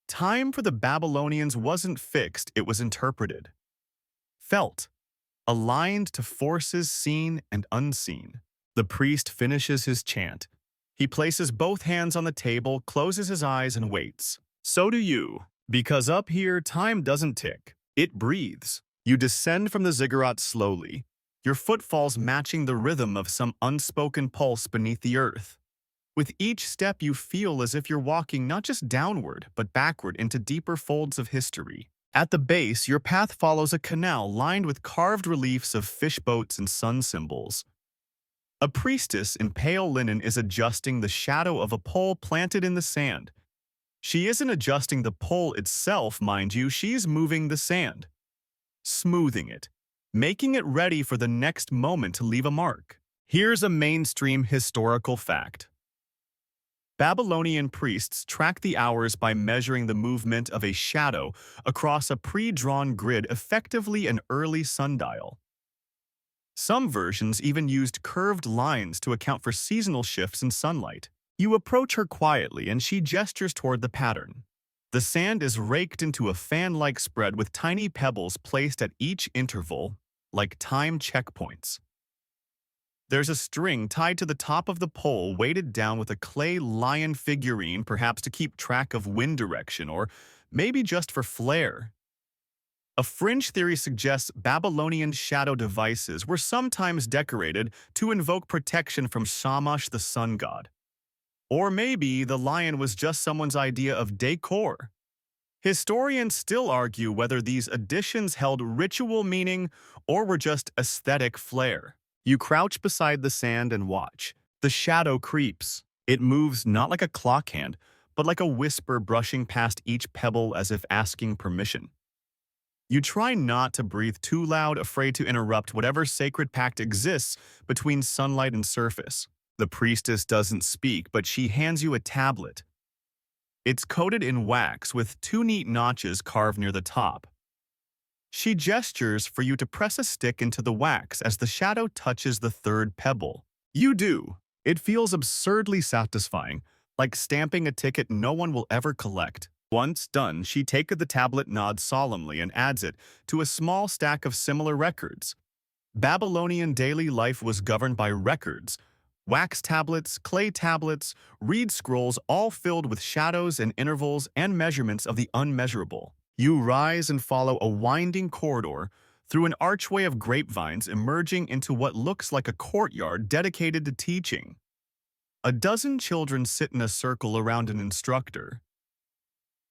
Time for the Babylonians wasn't fixed, it was interpreted. Felt. Aligned to forces seen and unseen. The priest finishes his chant. He places both hands on the table, closes his eyes, and waits. So do you. Because up here, time doesn't tick. It breathes. You descend from the ziggurats slowly, your footfalls matching the rhythm of some unspoken pulse beneath the earth. With each step, you feel as if you're walking not just downward, but backward into deeper folds of history. At the base, your path follows a canal lined with carved reliefs of fish boats and sun symbols. A priestess in pale linen is adjusting the shadow of a pole planted in the sand. She isn't adjusting the pole itself, mind you, she's moving the sand. Smoothing it, making it ready for the next moment to leave a mark. Here's a mainstream historical fact. Babylonian priests track the hours by measuring the movement of a shadow across a pre-drawn grid, effectively an early sundial. Some versions even used curved lines to account for seasonal shifts in sunlight. You approach her quietly and she gestures toward the pattern. The sand is raked into a fan-like spread with tiny pebbles placed at each interval, like time checkpoints. There's a string tied to the top of the pole, weighted down with a clay lion figurine, perhaps to keep track of wind direction, or maybe just for flair. A fringe theory suggests Babylonian shadow devices were sometimes decorated to invoke protection from Shamash, the sun god. Or maybe the lion was just someone's idea of decor. Historians still argue whether these additions held ritual meaning or were just aesthetic flair. You crouch beside the sand and watch. The shadow creeps. It moves not like a clock hand, but like a whisper brushing past each pebble as if asking permission. You try not to breathe too loud, afraid to interrupt whatever sacred pact exists between sunlight and surface. The priestess doesn't speak, but she hands you a tablet. It's coated in wax with 2 neat notches carved near the top. She gestures for you to press a stick into the wax as the shadow touches the 3rd pebble. You do. It feels absurdly satisfying, like stamping a ticket no one will ever collect. Once done, she takes the tablet, nods solemnly, and adds it to a small stack of similar records. Babylonian daily life was governed by records, wax tablets, clay tablets, reed scrolls, all filled with shadows and intervals and measurements of the unmeasurable. You rise and follow a winding corridor through an archway of grapevines emerging into what looks like a courtyard dedicated to teaching. A dozen children sit in a circle around an instructor.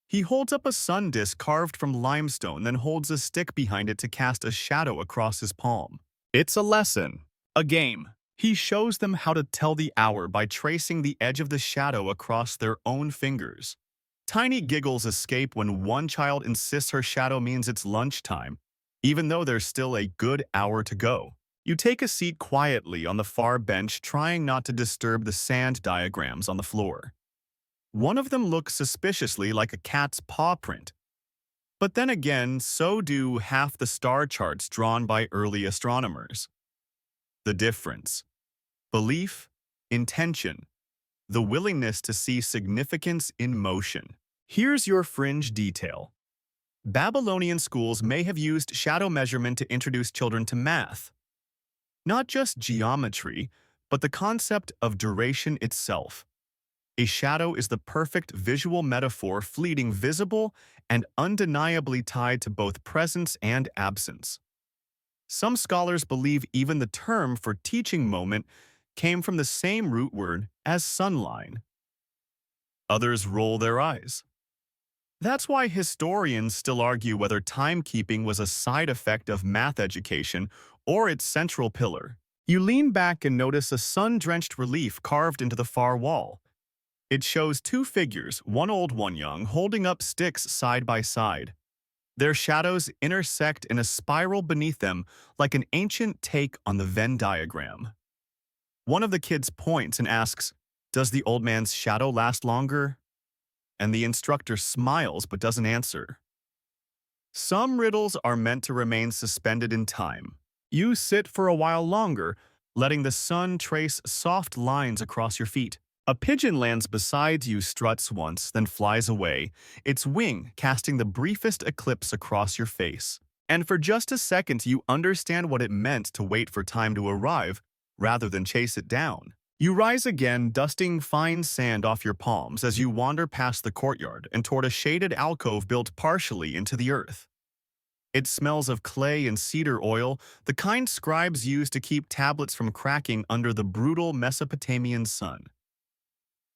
He holds up a sun disk carved from limestone, then holds a stick behind it to cast a shadow across his palm. It's a lesson, a game. He shows them how to tell the hour by tracing the edge of the shadow across their own fingers. Tiny giggles escape when one child insists her shadow means it's lunchtime, even though there's still a good hour to go. You take a seat quietly on the far bench, trying not to disturb the sand diagrams on the floor. One of them looks suspiciously like a cat's paw print. But then again, so do half the star charts drawn by early astronomers. The difference: belief, intention, the willingness to see significance in motion. Here's your fringe detail. Babylonian schools may have used shadow measurement to introduce children to math. Not just geometry, but the concept of duration itself. A shadow is the perfect visual metaphor, fleeting, visible, and undeniably tied to both presence and absence. Some scholars believe even the term for teaching moment came from the same root word as sunline. Others roll their eyes. That's why historians still argue whether timekeeping was a side effect of math education or its central pillar. You lean back and notice a sun-drenched relief carved into the far wall. It shows two figures, one old, one young, holding up sticks side by side. Their shadows intersect in a spiral beneath them like an ancient take on the Venn diagram. One of the kids points and asks, "Does the old man's shadow last longer?" And the instructor smiles but doesn't answer. Some riddles are meant to remain suspended in time. You sit for a while longer, letting the sun trace soft lines across your feet. A pigeon lands beside you, struts once, then flies away, its wing casting the briefest eclipse across your face. And for just a second, you understand what it meant to wait for time to arrive rather than chase it down. You rise again, dusting fine sand off your palms as you wander past the courtyard and toward a shaded alcove built partially into the earth. It smells of clay and cedar oil, the kind scribes use to keep tablets from cracking under the brutal Mesopotamian sun.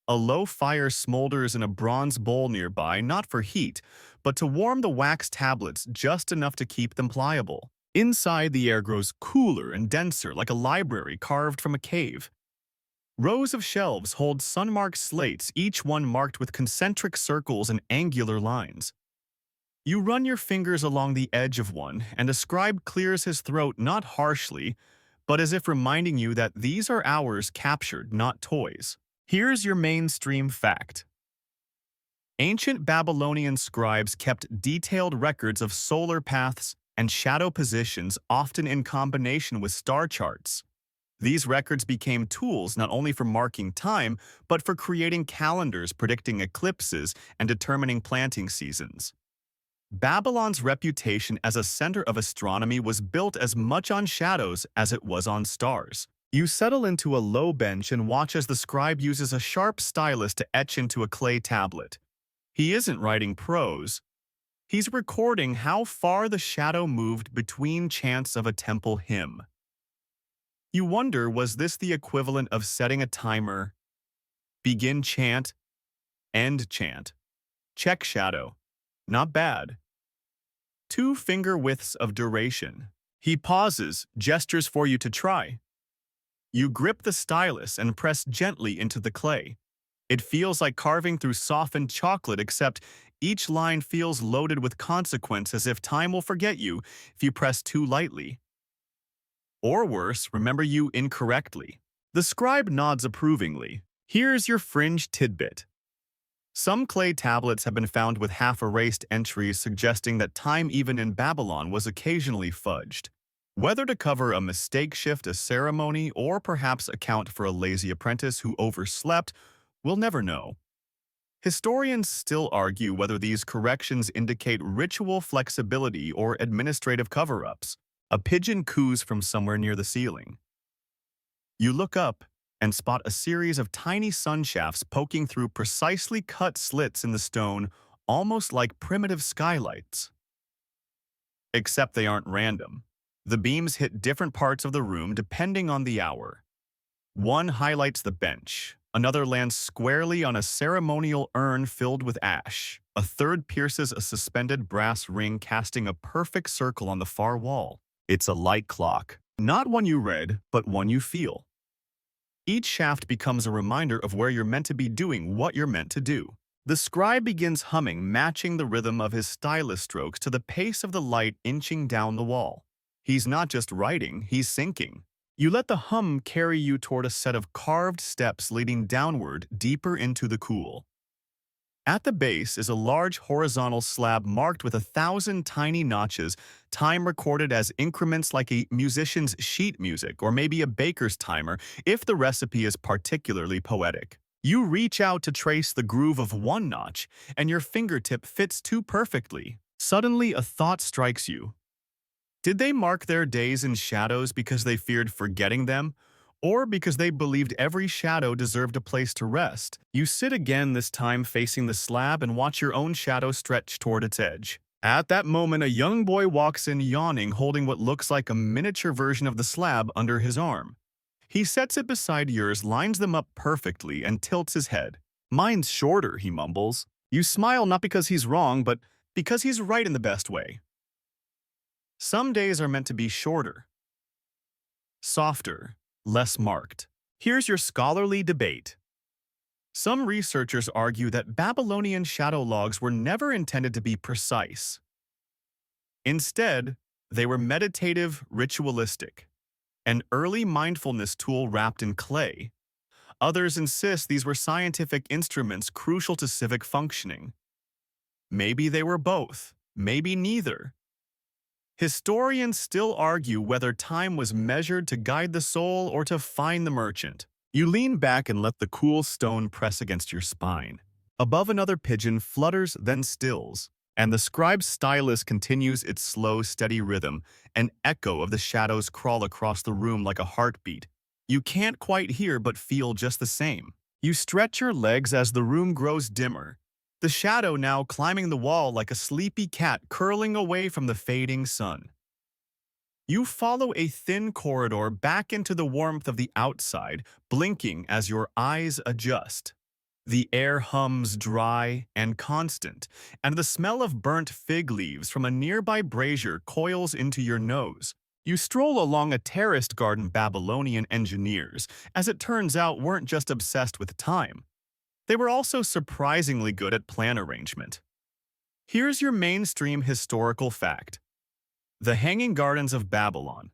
A low fire smolders in a bronze bowl nearby, not for heat, but to warm the wax tablets just enough to keep them pliable. Inside, the air grows cooler and denser, like a library carved from a cave. Rows of shelves hold sun-marked slates, each one marked with concentric circles and angular lines. You run your fingers along the edge of one, and a scribe clears his throat not harshly, but as if reminding you that these are hours captured, not toys. Here's your mainstream fact. Ancient Babylonian scribes kept detailed records of solar paths and shadow positions, often in combination with star charts. These records became tools not only for marking time, but for creating calendars predicting eclipses and determining planting seasons. Babylon's reputation as a center of astronomy was built as much on shadows as it was on stars. You settle into a low bench and watch as the scribe uses a sharp stylus to etch into a clay tablet. He isn't writing prose. He's recording how far the shadow moved between chants of a temple hymn. You wonder, was this the equivalent of setting a timer? Begin chant, end chant, check shadow. Not bad. 2 finger widths of duration. He pauses, gestures for you to try. You grip the stylus and press gently into the clay. It feels like carving through softened chocolate, except each line feels loaded with consequence, as if time will forget you if you press too lightly. Or worse, remember you incorrectly. The scribe nods approvingly. Here's your fringe tidbit. Some clay tablets have been found with half-erased entries suggesting that time even in Babylon was occasionally fudged. Whether to cover a mistake, shift a ceremony, or perhaps account for a lazy apprentice who overslept, we'll never know. Historians still argue whether these corrections indicate ritual flexibility or administrative cover-ups. A pigeon coos from somewhere near the ceiling. You look up and spot a series of tiny sun shafts poking through precisely cut slits in the stone, almost like primitive skylights. Except they aren't random. The beams hit different parts of the room depending on the hour. One highlights the bench, another lands squarely on a ceremonial urn filled with ash, a third pierces a suspended brass ring casting a perfect circle on the far wall. It's a light clock, not one you read, but one you feel. Each shaft becomes a reminder of where you're meant to be doing what you're meant to do. The scribe begins humming, matching the rhythm of his stylus strokes to the pace of the light inching down the wall. He's not just writing, he's syncing. You let the hum carry you toward a set of carved steps leading downward, deeper into the cool. At the base is a large horizontal slab marked with 1,000 tiny notches, time recorded as increments like a musician's sheet music or maybe a baker's timer if the recipe is particularly poetic. You reach out to trace the groove of one notch, and your fingertip fits too perfectly. Suddenly, a thought strikes you. Did they mark their days in shadows because they feared forgetting them, or because they believed every shadow deserved a place to rest? You sit again, this time facing the slab, and watch your own shadow stretch toward its edge. At that moment, a young boy walks in yawning, holding what looks like a miniature version of the slab under his arm. He sets it beside yours, lines them up perfectly, and tilts his head. "Mine's shorter," he mumbles. You smile, not because he's wrong, but because he's right in the best way. Some days are meant to be shorter, softer, less marked. Here's your scholarly debate. Some researchers argue that Babylonian shadow logs were never intended to be precise. Instead, they were meditative, ritualistic, an early mindfulness tool wrapped in clay. Others insist these were scientific instruments crucial to civic functioning. Maybe they were both, maybe neither. Historians still argue whether time was measured to guide the soul or to find the merchant. You lean back and let the cool stone press against your spine. Above, another pigeon flutters, then stills, and the scribe's stylus continues its slow, steady rhythm, an echo of the shadows crawl across the room like a heartbeat. You can't quite hear but feel just the same. You stretch your legs as the room grows dimmer, the shadow now climbing the wall like a sleepy cat curling away from the fading sun. You follow a thin corridor back into the warmth of the outside, blinking as your eyes adjust. The air hums dry and constant, and the smell of burnt fig leaves from a nearby brazier coils into your nose. You stroll along a terraced garden. Babylonian engineers, as it turns out, weren't just obsessed with time. They were also surprisingly good at plan arrangement. Here's your mainstream historical fact. The Hanging Gardens of Babylon.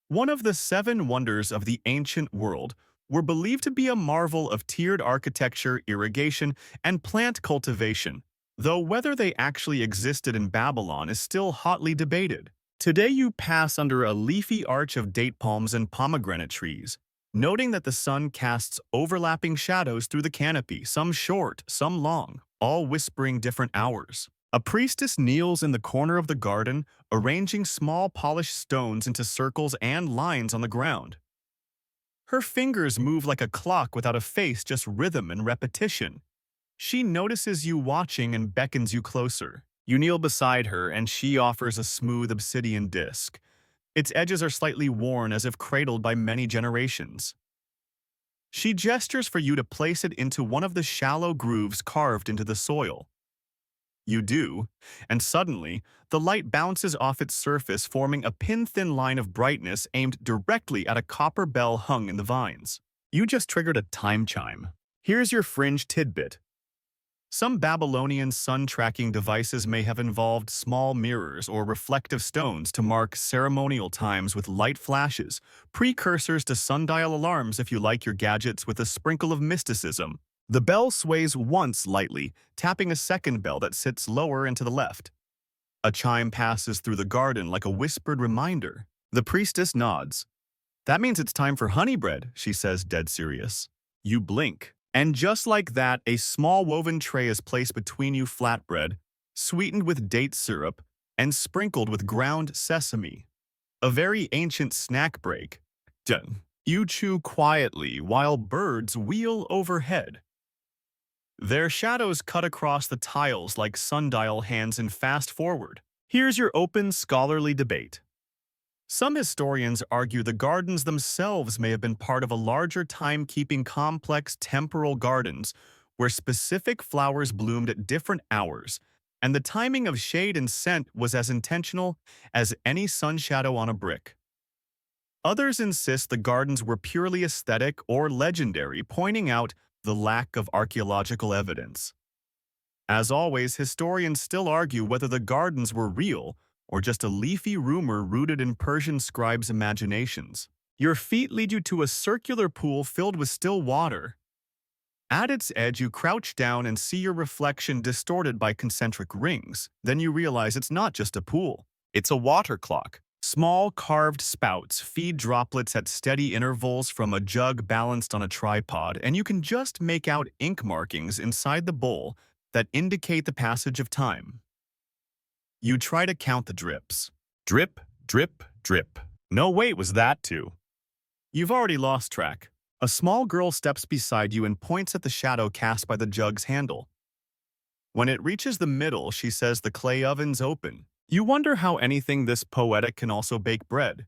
One of the 7 wonders of the ancient world, were believed to be a marvel of tiered architecture, irrigation, and plant cultivation, though whether they actually existed in Babylon is still hotly debated. Today you pass under a leafy arch of date palms and pomegranate trees, noting that the sun casts overlapping shadows through the canopy, some short, some long, all whispering different hours. A priestess kneels in the corner of the garden, arranging small polished stones into circles and lines on the ground. Her fingers move like a clock without a face, just rhythm and repetition. She notices you watching and beckons you closer. You kneel beside her, and she offers a smooth obsidian disc. Its edges are slightly worn, as if cradled by many generations. She gestures for you to place it into one of the shallow grooves carved into the soil. You do, and suddenly, the light bounces off its surface, forming a pin-thin line of brightness aimed directly at a copper bell hung in the vines. You just triggered a time chime. Here's your fringe tidbit. Some Babylonian sun-tracking devices may have involved small mirrors or reflective stones to mark ceremonial times with light flashes, precursors to sundial alarms if you like your gadgets with a sprinkle of mysticism. The bell sways once lightly, tapping a second bell that sits lower and to the left. A chime passes through the garden like a whispered reminder. The priestess nods. "That means it's time for honey bread," she says, dead serious. You blink. And just like that, a small woven tray is placed between you, flatbread, sweetened with date syrup, and sprinkled with ground sesame. A very ancient snack break. Done. You chew quietly while birds wheel overhead. Their shadows cut across the tiles like sundial hands and fast forward. Here's your open scholarly debate. Some historians argue the gardens themselves may have been part of a larger time-keeping complex temporal gardens where specific flowers bloomed at different hours, and the timing of shade and scent was as intentional as any sun shadow on a brick. Others insist the gardens were purely aesthetic or legendary, pointing out the lack of archaeological evidence. As always, historians still argue whether the gardens were real or just a leafy rumor rooted in Persian scribes' imaginations. Your feet lead you to a circular pool filled with still water. At its edge, you crouch down and see your reflection distorted by concentric rings. Then you realize it's not just a pool. It's a water clock. Small carved spouts feed droplets at steady intervals from a jug balanced on a tripod, and you can just make out ink markings inside the bowl that indicate the passage of time. You try to count the drips. Drip, drip, drip. No, wait, was that too? You've already lost track. A small girl steps beside you and points at the shadow cast by the jug's handle. When it reaches the middle, she says the clay oven's open. You wonder how anything this poetic can also bake bread.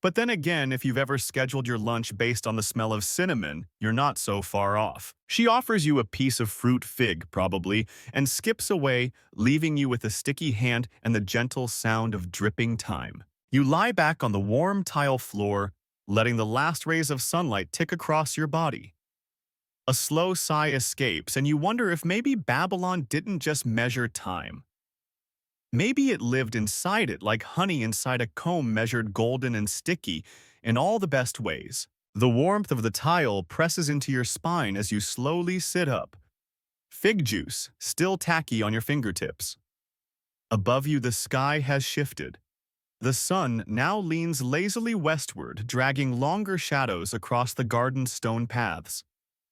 But then again, if you've ever scheduled your lunch based on the smell of cinnamon, you're not so far off. She offers you a piece of fruit fig, probably, and skips away, leaving you with a sticky hand and the gentle sound of dripping time. You lie back on the warm tile floor, letting the last rays of sunlight tick across your body. A slow sigh escapes, and you wonder if maybe Babylon didn't just measure time. Maybe it lived inside it like honey inside a comb measured golden and sticky in all the best ways. The warmth of the tile presses into your spine as you slowly sit up. Fig juice, still tacky on your fingertips. Above you, the sky has shifted. The sun now leans lazily westward, dragging longer shadows across the garden's stone paths.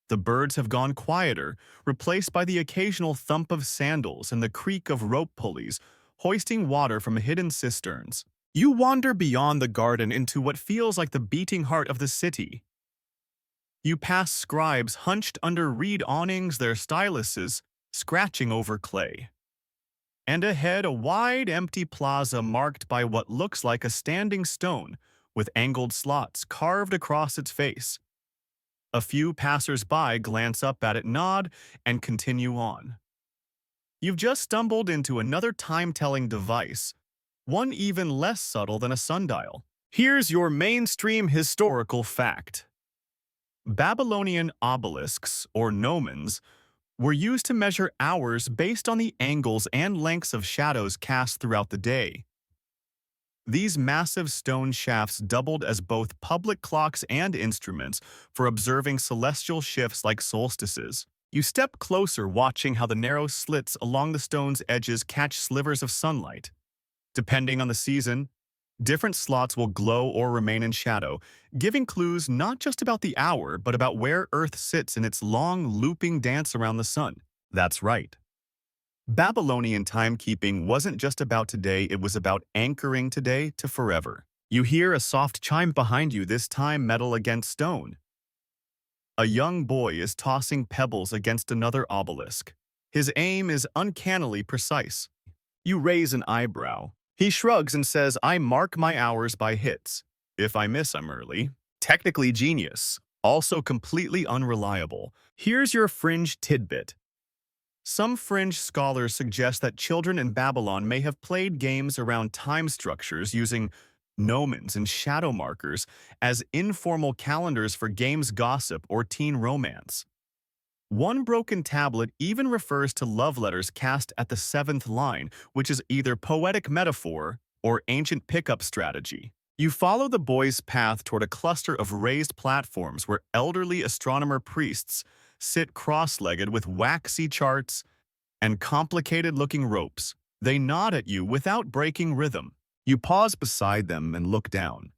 The birds have gone quieter, replaced by the occasional thump of sandals and the creak of rope pulleys, hoisting water from hidden cisterns. You wander beyond the garden into what feels like the beating heart of the city. You pass scribes hunched under reed awnings, their styluses scratching over clay. And ahead, a wide, empty plaza marked by what looks like a standing stone with angled slots carved across its face. A few passers-by glance up at it, nod, and continue on. You've just stumbled into another time-telling device, one even less subtle than a sundial. Here's your mainstream historical fact. Babylonian obelisks, or gnomons, were used to measure hours based on the angles and lengths of shadows cast throughout the day. These massive stone shafts doubled as both public clocks and instruments for observing celestial shifts like solstices. You step closer, watching how the narrow slits along the stone's edges catch slivers of sunlight. Depending on the season, different slots will glow or remain in shadow, giving clues not just about the hour, but about where Earth sits in its long, looping dance around the sun. That's right. Babylonian timekeeping wasn't just about today, it was about anchoring today to forever. You hear a soft chime behind you, this time metal against stone. A young boy is tossing pebbles against another obelisk. His aim is uncannily precise. You raise an eyebrow. He shrugs and says, "I mark my hours by hits. If I miss, I'm early." Technically genius, also completely unreliable. Here's your fringe tidbit. Some fringe scholars suggest that children in Babylon may have played games around time structures using gnomons and shadow markers as informal calendars for games gossip or teen romance. One broken tablet even refers to love letters cast at the seventh line, which is either poetic metaphor or ancient pickup strategy. You follow the boy's path toward a cluster of raised platforms where elderly astronomer priests sit cross-legged with waxy charts and complicated-looking ropes. They nod at you without breaking rhythm. You pause beside them and look down.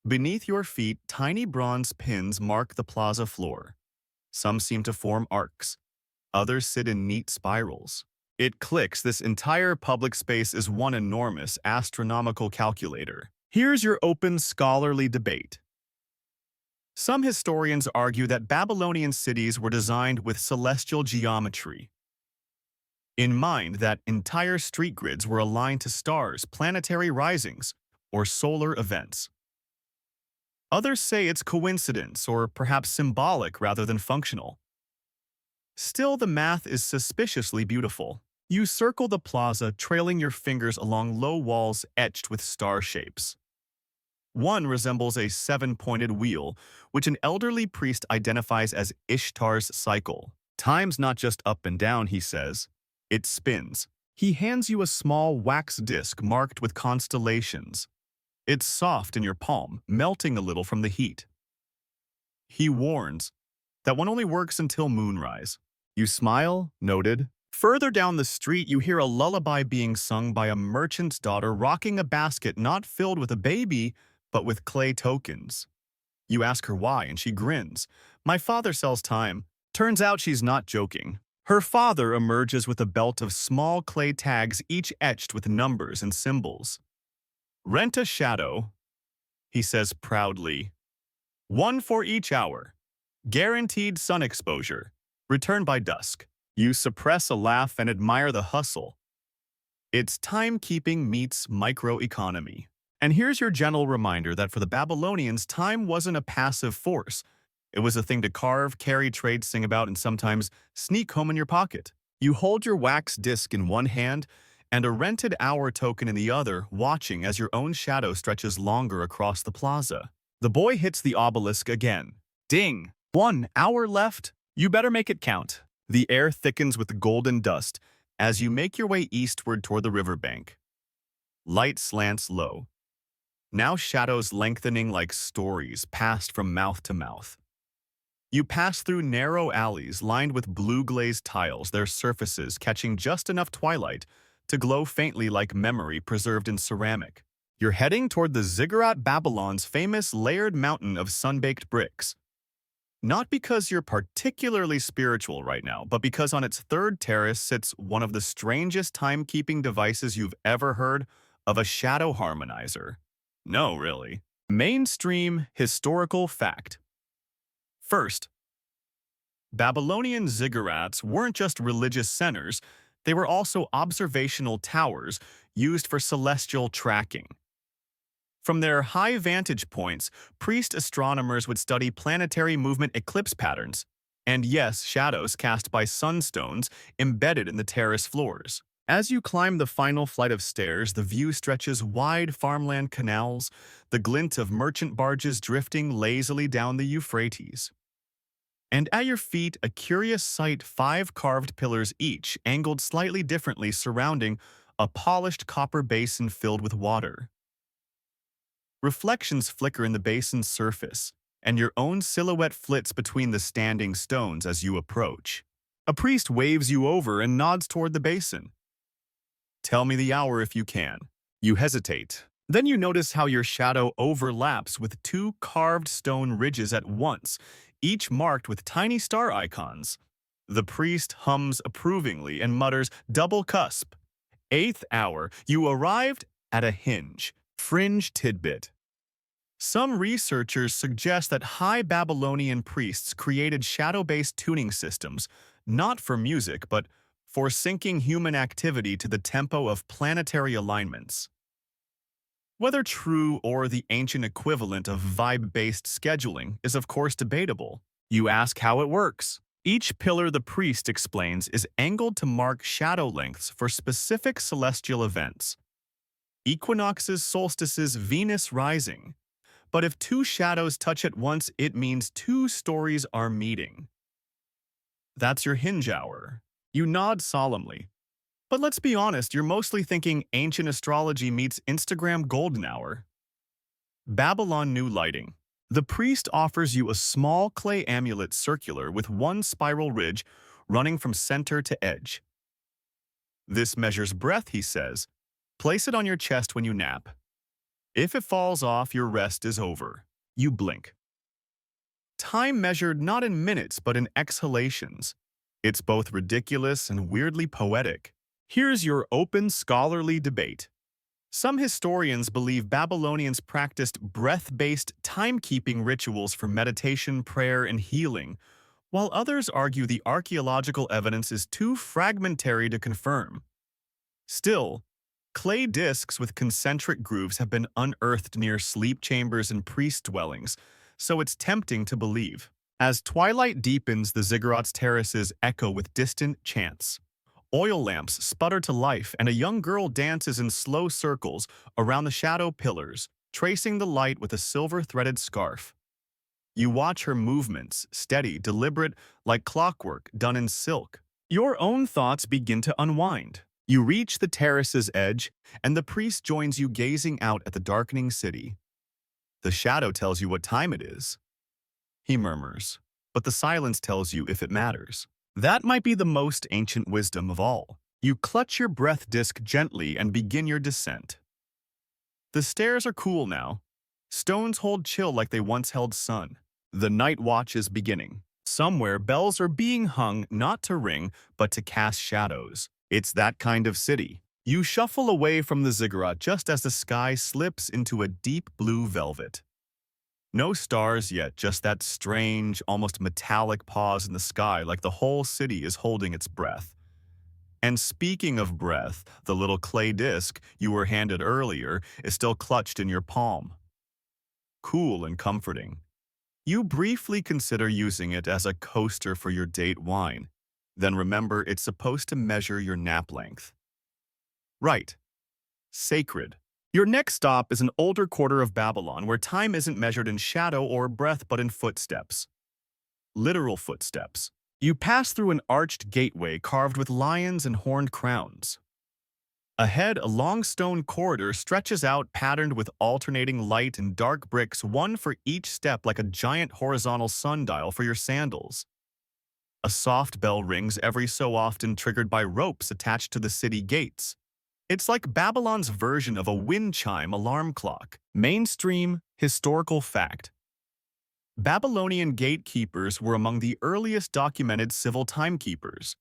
Beneath your feet, tiny bronze pins mark the plaza floor. Some seem to form arcs. Others sit in neat spirals. It clicks, this entire public space is one enormous astronomical calculator. Here's your open scholarly debate. Some historians argue that Babylonian cities were designed with celestial geometry in mind, that entire street grids were aligned to stars, planetary risings, or solar events. Others say it's coincidence or perhaps symbolic rather than functional. Still, the math is suspiciously beautiful. You circle the plaza, trailing your fingers along low walls etched with star shapes. One resembles a seven-pointed wheel, which an elderly priest identifies as Ishtar's cycle. Time's not just up and down, he says. It spins. He hands you a small wax disc marked with constellations. It's soft in your palm, melting a little from the heat. He warns that one only works until moonrise. You smile, noted. Further down the street, you hear a lullaby being sung by a merchant's daughter rocking a basket not filled with a baby, but with clay tokens. You ask her why, and she grins. My father sells time. Turns out she's not joking. Her father emerges with a belt of small clay tags, each etched with numbers and symbols. Rent a shadow, he says proudly. One for each hour. Guaranteed sun exposure. Return by dusk. You suppress a laugh and admire the hustle. It's timekeeping meets microeconomy. And here's your gentle reminder that for the Babylonians, time wasn't a passive force. It was a thing to carve, carry, trade, sing about, and sometimes sneak home in your pocket. You hold your wax disc in one hand and a rented hour token in the other, watching as your own shadow stretches longer across the plaza. The boy hits the obelisk again. Ding! 1 hour left. You better make it count. The air thickens with golden dust as you make your way eastward toward the riverbank. Light slants low. Now shadows lengthening like stories passed from mouth to mouth. You pass through narrow alleys lined with blue-glazed tiles, their surfaces catching just enough twilight to glow faintly like memory preserved in ceramic. You're heading toward the ziggurat, Babylon's famous layered mountain of sun-baked bricks. Not because you're particularly spiritual right now, but because on its third terrace sits one of the strangest timekeeping devices you've ever heard of, a shadow harmonizer. No, really. Mainstream historical fact. First, Babylonian ziggurats weren't just religious centers, they were also observational towers used for celestial tracking. From their high vantage points, priest astronomers would study planetary movement eclipse patterns, and yes, shadows cast by sunstones embedded in the terrace floors. As you climb the final flight of stairs, the view stretches wide farmland canals, the glint of merchant barges drifting lazily down the Euphrates. And at your feet, a curious sight, 5 carved pillars each, angled slightly differently, surrounding a polished copper basin filled with water. Reflections flicker in the basin's surface, and your own silhouette flits between the standing stones as you approach. A priest waves you over and nods toward the basin. Tell me the hour if you can. You hesitate. Then you notice how your shadow overlaps with 2 carved stone ridges at once, each marked with tiny star icons. The priest hums approvingly and mutters, double cusp. 8th hour, you arrived at a hinge. Fringe tidbit. Some researchers suggest that high Babylonian priests created shadow-based tuning systems, not for music, but for syncing human activity to the tempo of planetary alignments. Whether true or the ancient equivalent of vibe-based scheduling is of course debatable. You ask how it works. Each pillar, the priest explains, is angled to mark shadow lengths for specific celestial events. Equinoxes, solstices, Venus rising. But if 2 shadows touch at once, it means 2 stories are meeting. That's your hinge hour. You nod solemnly. But let's be honest, you're mostly thinking ancient astrology meets Instagram golden hour. Babylon New Lighting. The priest offers you a small clay amulet, circular with 1 spiral ridge running from center to edge. This measures breath, he says. Place it on your chest when you nap. If it falls off, your rest is over. You blink. Time measured not in minutes but in exhalations. It's both ridiculous and weirdly poetic. Here's your open scholarly debate. Some historians believe Babylonians practiced breath-based timekeeping rituals for meditation, prayer, and healing, while others argue the archaeological evidence is too fragmentary to confirm. Still, clay discs with concentric grooves have been unearthed near sleep chambers and priest dwellings, so it's tempting to believe. As twilight deepens, the ziggurats' terraces echo with distant chants. Oil lamps sputter to life, and a young girl dances in slow circles around the shadow pillars, tracing the light with a silver-threaded scarf. You watch her movements, steady, deliberate, like clockwork done in silk. Your own thoughts begin to unwind. You reach the terrace's edge, and the priest joins you gazing out at the darkening city. The shadow tells you what time it is, he murmurs, but the silence tells you if it matters. That might be the most ancient wisdom of all. You clutch your breath disc gently and begin your descent. The stairs are cool now. Stones hold chill like they once held sun. The night watch is beginning. Somewhere, bells are being hung not to ring, but to cast shadows. It's that kind of city. You shuffle away from the ziggurat just as the sky slips into a deep blue velvet. No stars yet, just that strange, almost metallic pause in the sky like the whole city is holding its breath. And speaking of breath, the little clay disc you were handed earlier is still clutched in your palm. Cool and comforting. You briefly consider using it as a coaster for your date wine. Then remember it's supposed to measure your nap length. Right. Sacred. Your next stop is an older quarter of Babylon where time isn't measured in shadow or breath but in footsteps. Literal footsteps. You pass through an arched gateway carved with lions and horned crowns. Ahead, a long stone corridor stretches out patterned with alternating light and dark bricks, one for each step like a giant horizontal sundial for your sandals. A soft bell rings every so often, triggered by ropes attached to the city gates. It's like Babylon's version of a wind chime alarm clock. Mainstream historical fact. Babylonian gatekeepers were among the earliest documented civil timekeepers.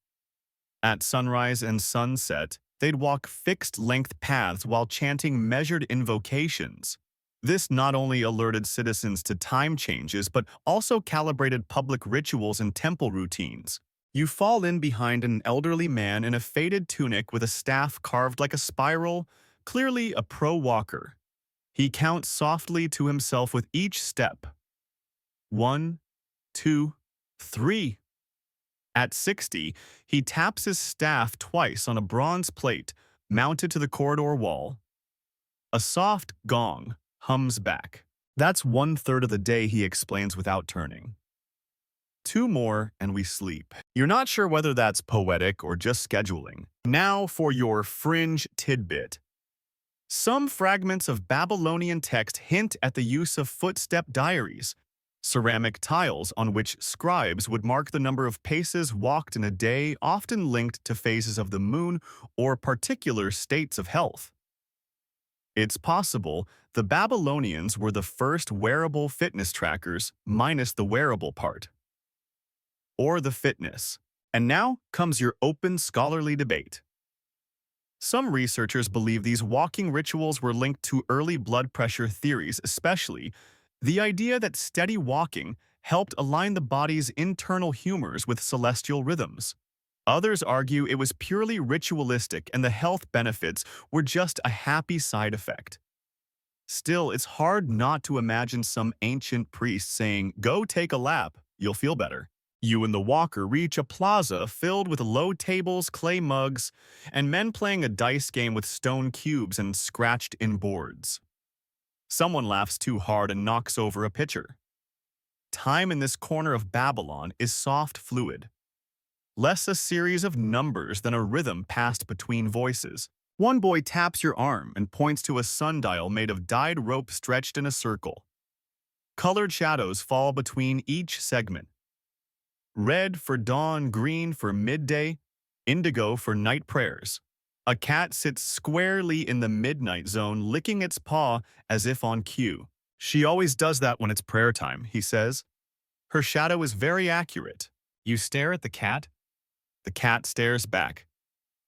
At sunrise and sunset, they'd walk fixed-length paths while chanting measured invocations. This not only alerted citizens to time changes, but also calibrated public rituals and temple routines. You fall in behind an elderly man in a faded tunic with a staff carved like a spiral, clearly a pro walker. He counts softly to himself with each step. 1, 2, 3. At 60, he taps his staff twice on a bronze plate mounted to the corridor wall. A soft gong hums back. That's 1/3 of the day, he explains without turning. 2 more and we sleep. You're not sure whether that's poetic or just scheduling. Now for your fringe tidbit. Some fragments of Babylonian text hint at the use of footstep diaries, ceramic tiles on which scribes would mark the number of paces walked in a day, often linked to phases of the moon or particular states of health. It's possible the Babylonians were the first wearable fitness trackers, minus the wearable part. Or the fitness. And now comes your open scholarly debate. Some researchers believe these walking rituals were linked to early blood pressure theories, especially the idea that steady walking helped align the body's internal humors with celestial rhythms. Others argue it was purely ritualistic and the health benefits were just a happy side effect. Still, it's hard not to imagine some ancient priest saying, "Go take a lap, you'll feel better." You and the walker reach a plaza filled with low tables, clay mugs, and men playing a dice game with stone cubes and scratched-in boards. Someone laughs too hard and knocks over a pitcher. Time in this corner of Babylon is soft fluid. Less a series of numbers than a rhythm passed between voices. One boy taps your arm and points to a sundial made of dyed rope stretched in a circle. Colored shadows fall between each segment. Red for dawn, green for midday, indigo for night prayers. A cat sits squarely in the midnight zone, licking its paw as if on cue. She always does that when it's prayer time, he says. Her shadow is very accurate. You stare at the cat. The cat stares back.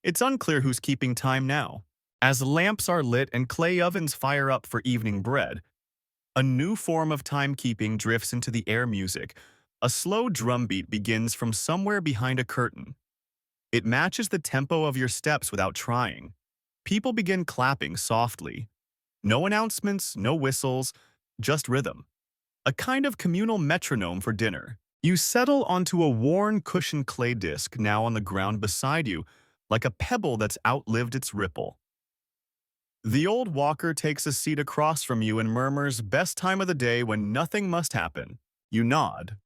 It's unclear who's keeping time now. As lamps are lit and clay ovens fire up for evening bread, a new form of timekeeping drifts into the air music. A slow drumbeat begins from somewhere behind a curtain. It matches the tempo of your steps without trying. People begin clapping softly. No announcements, no whistles, just rhythm. A kind of communal metronome for dinner. You settle onto a worn cushioned clay disc now on the ground beside you, like a pebble that's outlived its ripple. The old walker takes a seat across from you and murmurs, "Best time of the day when nothing must happen." You nod.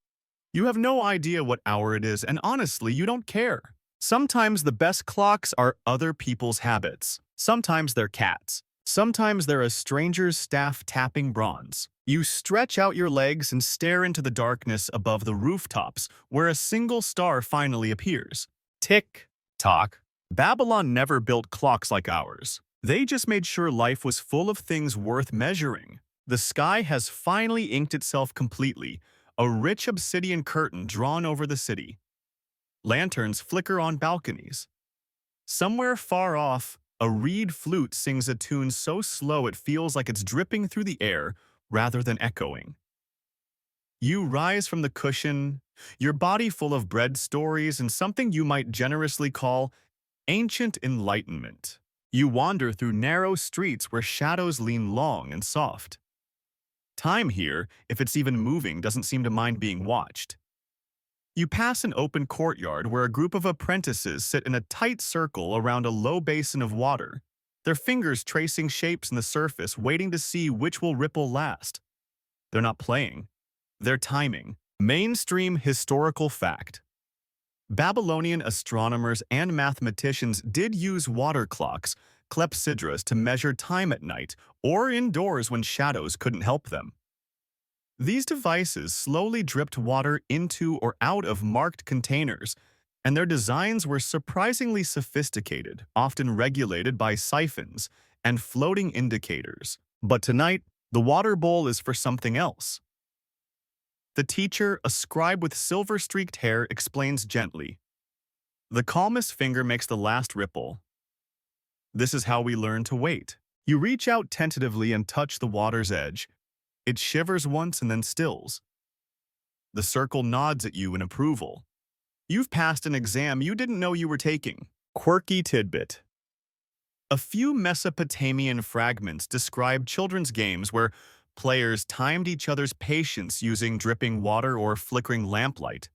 You have no idea what hour it is, and honestly, you don't care. Sometimes the best clocks are other people's habits. Sometimes they're cats. Sometimes they're a stranger's staff tapping bronze. You stretch out your legs and stare into the darkness above the rooftops, where a single star finally appears. Tick tock. Babylon never built clocks like ours. They just made sure life was full of things worth measuring. The sky has finally inked itself completely, a rich obsidian curtain drawn over the city. Lanterns flicker on balconies. Somewhere far off, a reed flute sings a tune so slow it feels like it's dripping through the air rather than echoing. You rise from the cushion, your body full of bread stories and something you might generously call ancient enlightenment. You wander through narrow streets where shadows lean long and soft. Time here, if it's even moving, doesn't seem to mind being watched. You pass an open courtyard where a group of apprentices sit in a tight circle around a low basin of water, their fingers tracing shapes in the surface, waiting to see which will ripple last. They're not playing. They're timing. Mainstream historical fact. Babylonian astronomers and mathematicians did use water clocks, clepsydras, to measure time at night or indoors when shadows couldn't help them. These devices slowly dripped water into or out of marked containers, and their designs were surprisingly sophisticated, often regulated by siphons and floating indicators. But tonight, the water bowl is for something else. The teacher, a scribe with silver-streaked hair, explains gently. The calmest finger makes the last ripple. This is how we learn to wait. You reach out tentatively and touch the water's edge. It shivers once and then stills. The circle nods at you in approval. You've passed an exam you didn't know you were taking. Quirky tidbit. A few Mesopotamian fragments describe children's games where players timed each other's patience using dripping water or flickering lamplight.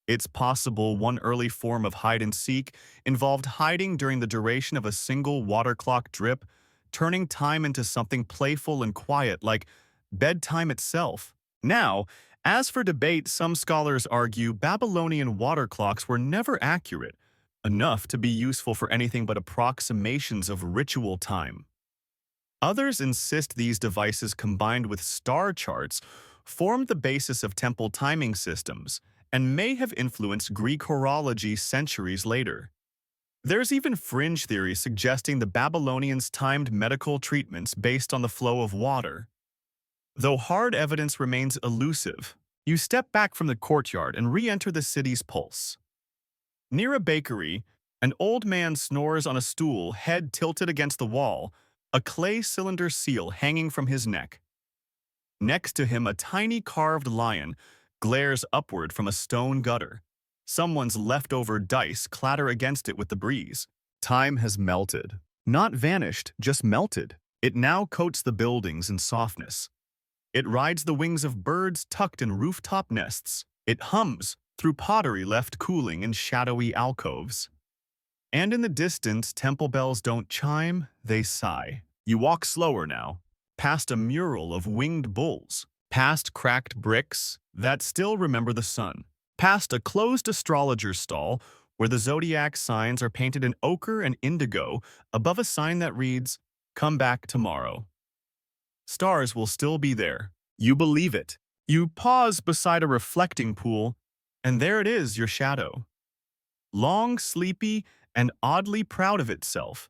It's possible one early form of hide-and-seek involved hiding during the duration of a single water clock drip, turning time into something playful and quiet, like bedtime itself. Now, as for debate, some scholars argue Babylonian water clocks were never accurate enough to be useful for anything but approximations of ritual time. Others insist these devices, combined with star charts, formed the basis of temple timing systems and may have influenced Greek horology centuries later. There's even fringe theory suggesting the Babylonians timed medical treatments based on the flow of water. Though hard evidence remains elusive, you step back from the courtyard and re-enter the city's pulse. Near a bakery, an old man snores on a stool, head tilted against the wall, a clay cylinder seal hanging from his neck. Next to him, a tiny carved lion glares upward from a stone gutter. Someone's leftover dice clatter against it with the breeze. Time has melted. Not vanished, just melted. It now coats the buildings in softness. It rides the wings of birds tucked in rooftop nests. It hums through pottery left cooling in shadowy alcoves. And in the distance, temple bells don't chime, they sigh. You walk slower now, past a mural of winged bulls, past cracked bricks that still remember the sun, past a closed astrologer's stall where the zodiac signs are painted in ochre and indigo above a sign that reads, "Come back tomorrow." Stars will still be there. You believe it. You pause beside a reflecting pool, and there it is, your shadow. Long, sleepy, and oddly proud of itself.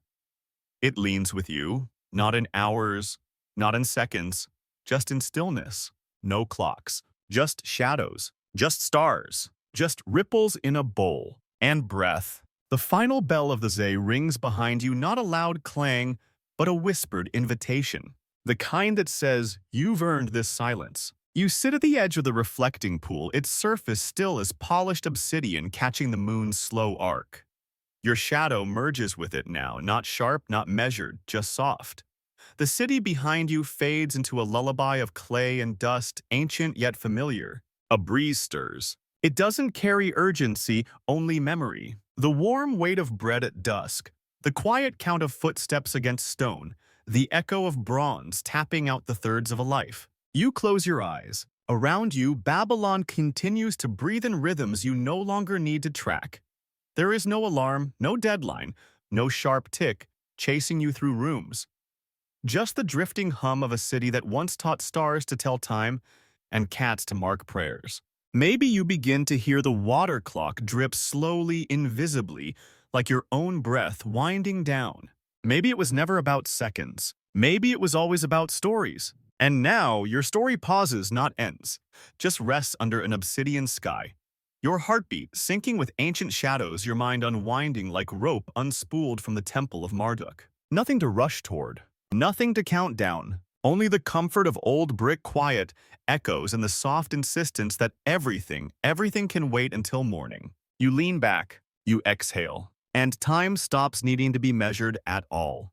It leans with you, not in hours, not in seconds, just in stillness. No clocks, just shadows, just stars, just ripples in a bowl, and breath. The final bell of the Zay rings behind you, not a loud clang, but a whispered invitation. The kind that says, "You've earned this silence." You sit at the edge of the reflecting pool, its surface still as polished obsidian catching the moon's slow arc. Your shadow merges with it now, not sharp, not measured, just soft. The city behind you fades into a lullaby of clay and dust, ancient yet familiar. A breeze stirs. It doesn't carry urgency, only memory. The warm weight of bread at dusk, the quiet count of footsteps against stone, the echo of bronze tapping out the thirds of a life. You close your eyes. Around you, Babylon continues to breathe in rhythms you no longer need to track. There is no alarm, no deadline, no sharp tick chasing you through rooms. Just the drifting hum of a city that once taught stars to tell time and cats to mark prayers. Maybe you begin to hear the water clock drip slowly, invisibly, like your own breath winding down. Maybe it was never about seconds. Maybe it was always about stories. And now your story pauses, not ends, just rests under an obsidian sky. Your heartbeat sinking with ancient shadows, your mind unwinding like rope unspooled from the temple of Marduk. Nothing to rush toward, nothing to count down, only the comfort of old brick quiet echoes and the soft insistence that everything can wait until morning. You lean back, you exhale, and time stops needing to be measured at all.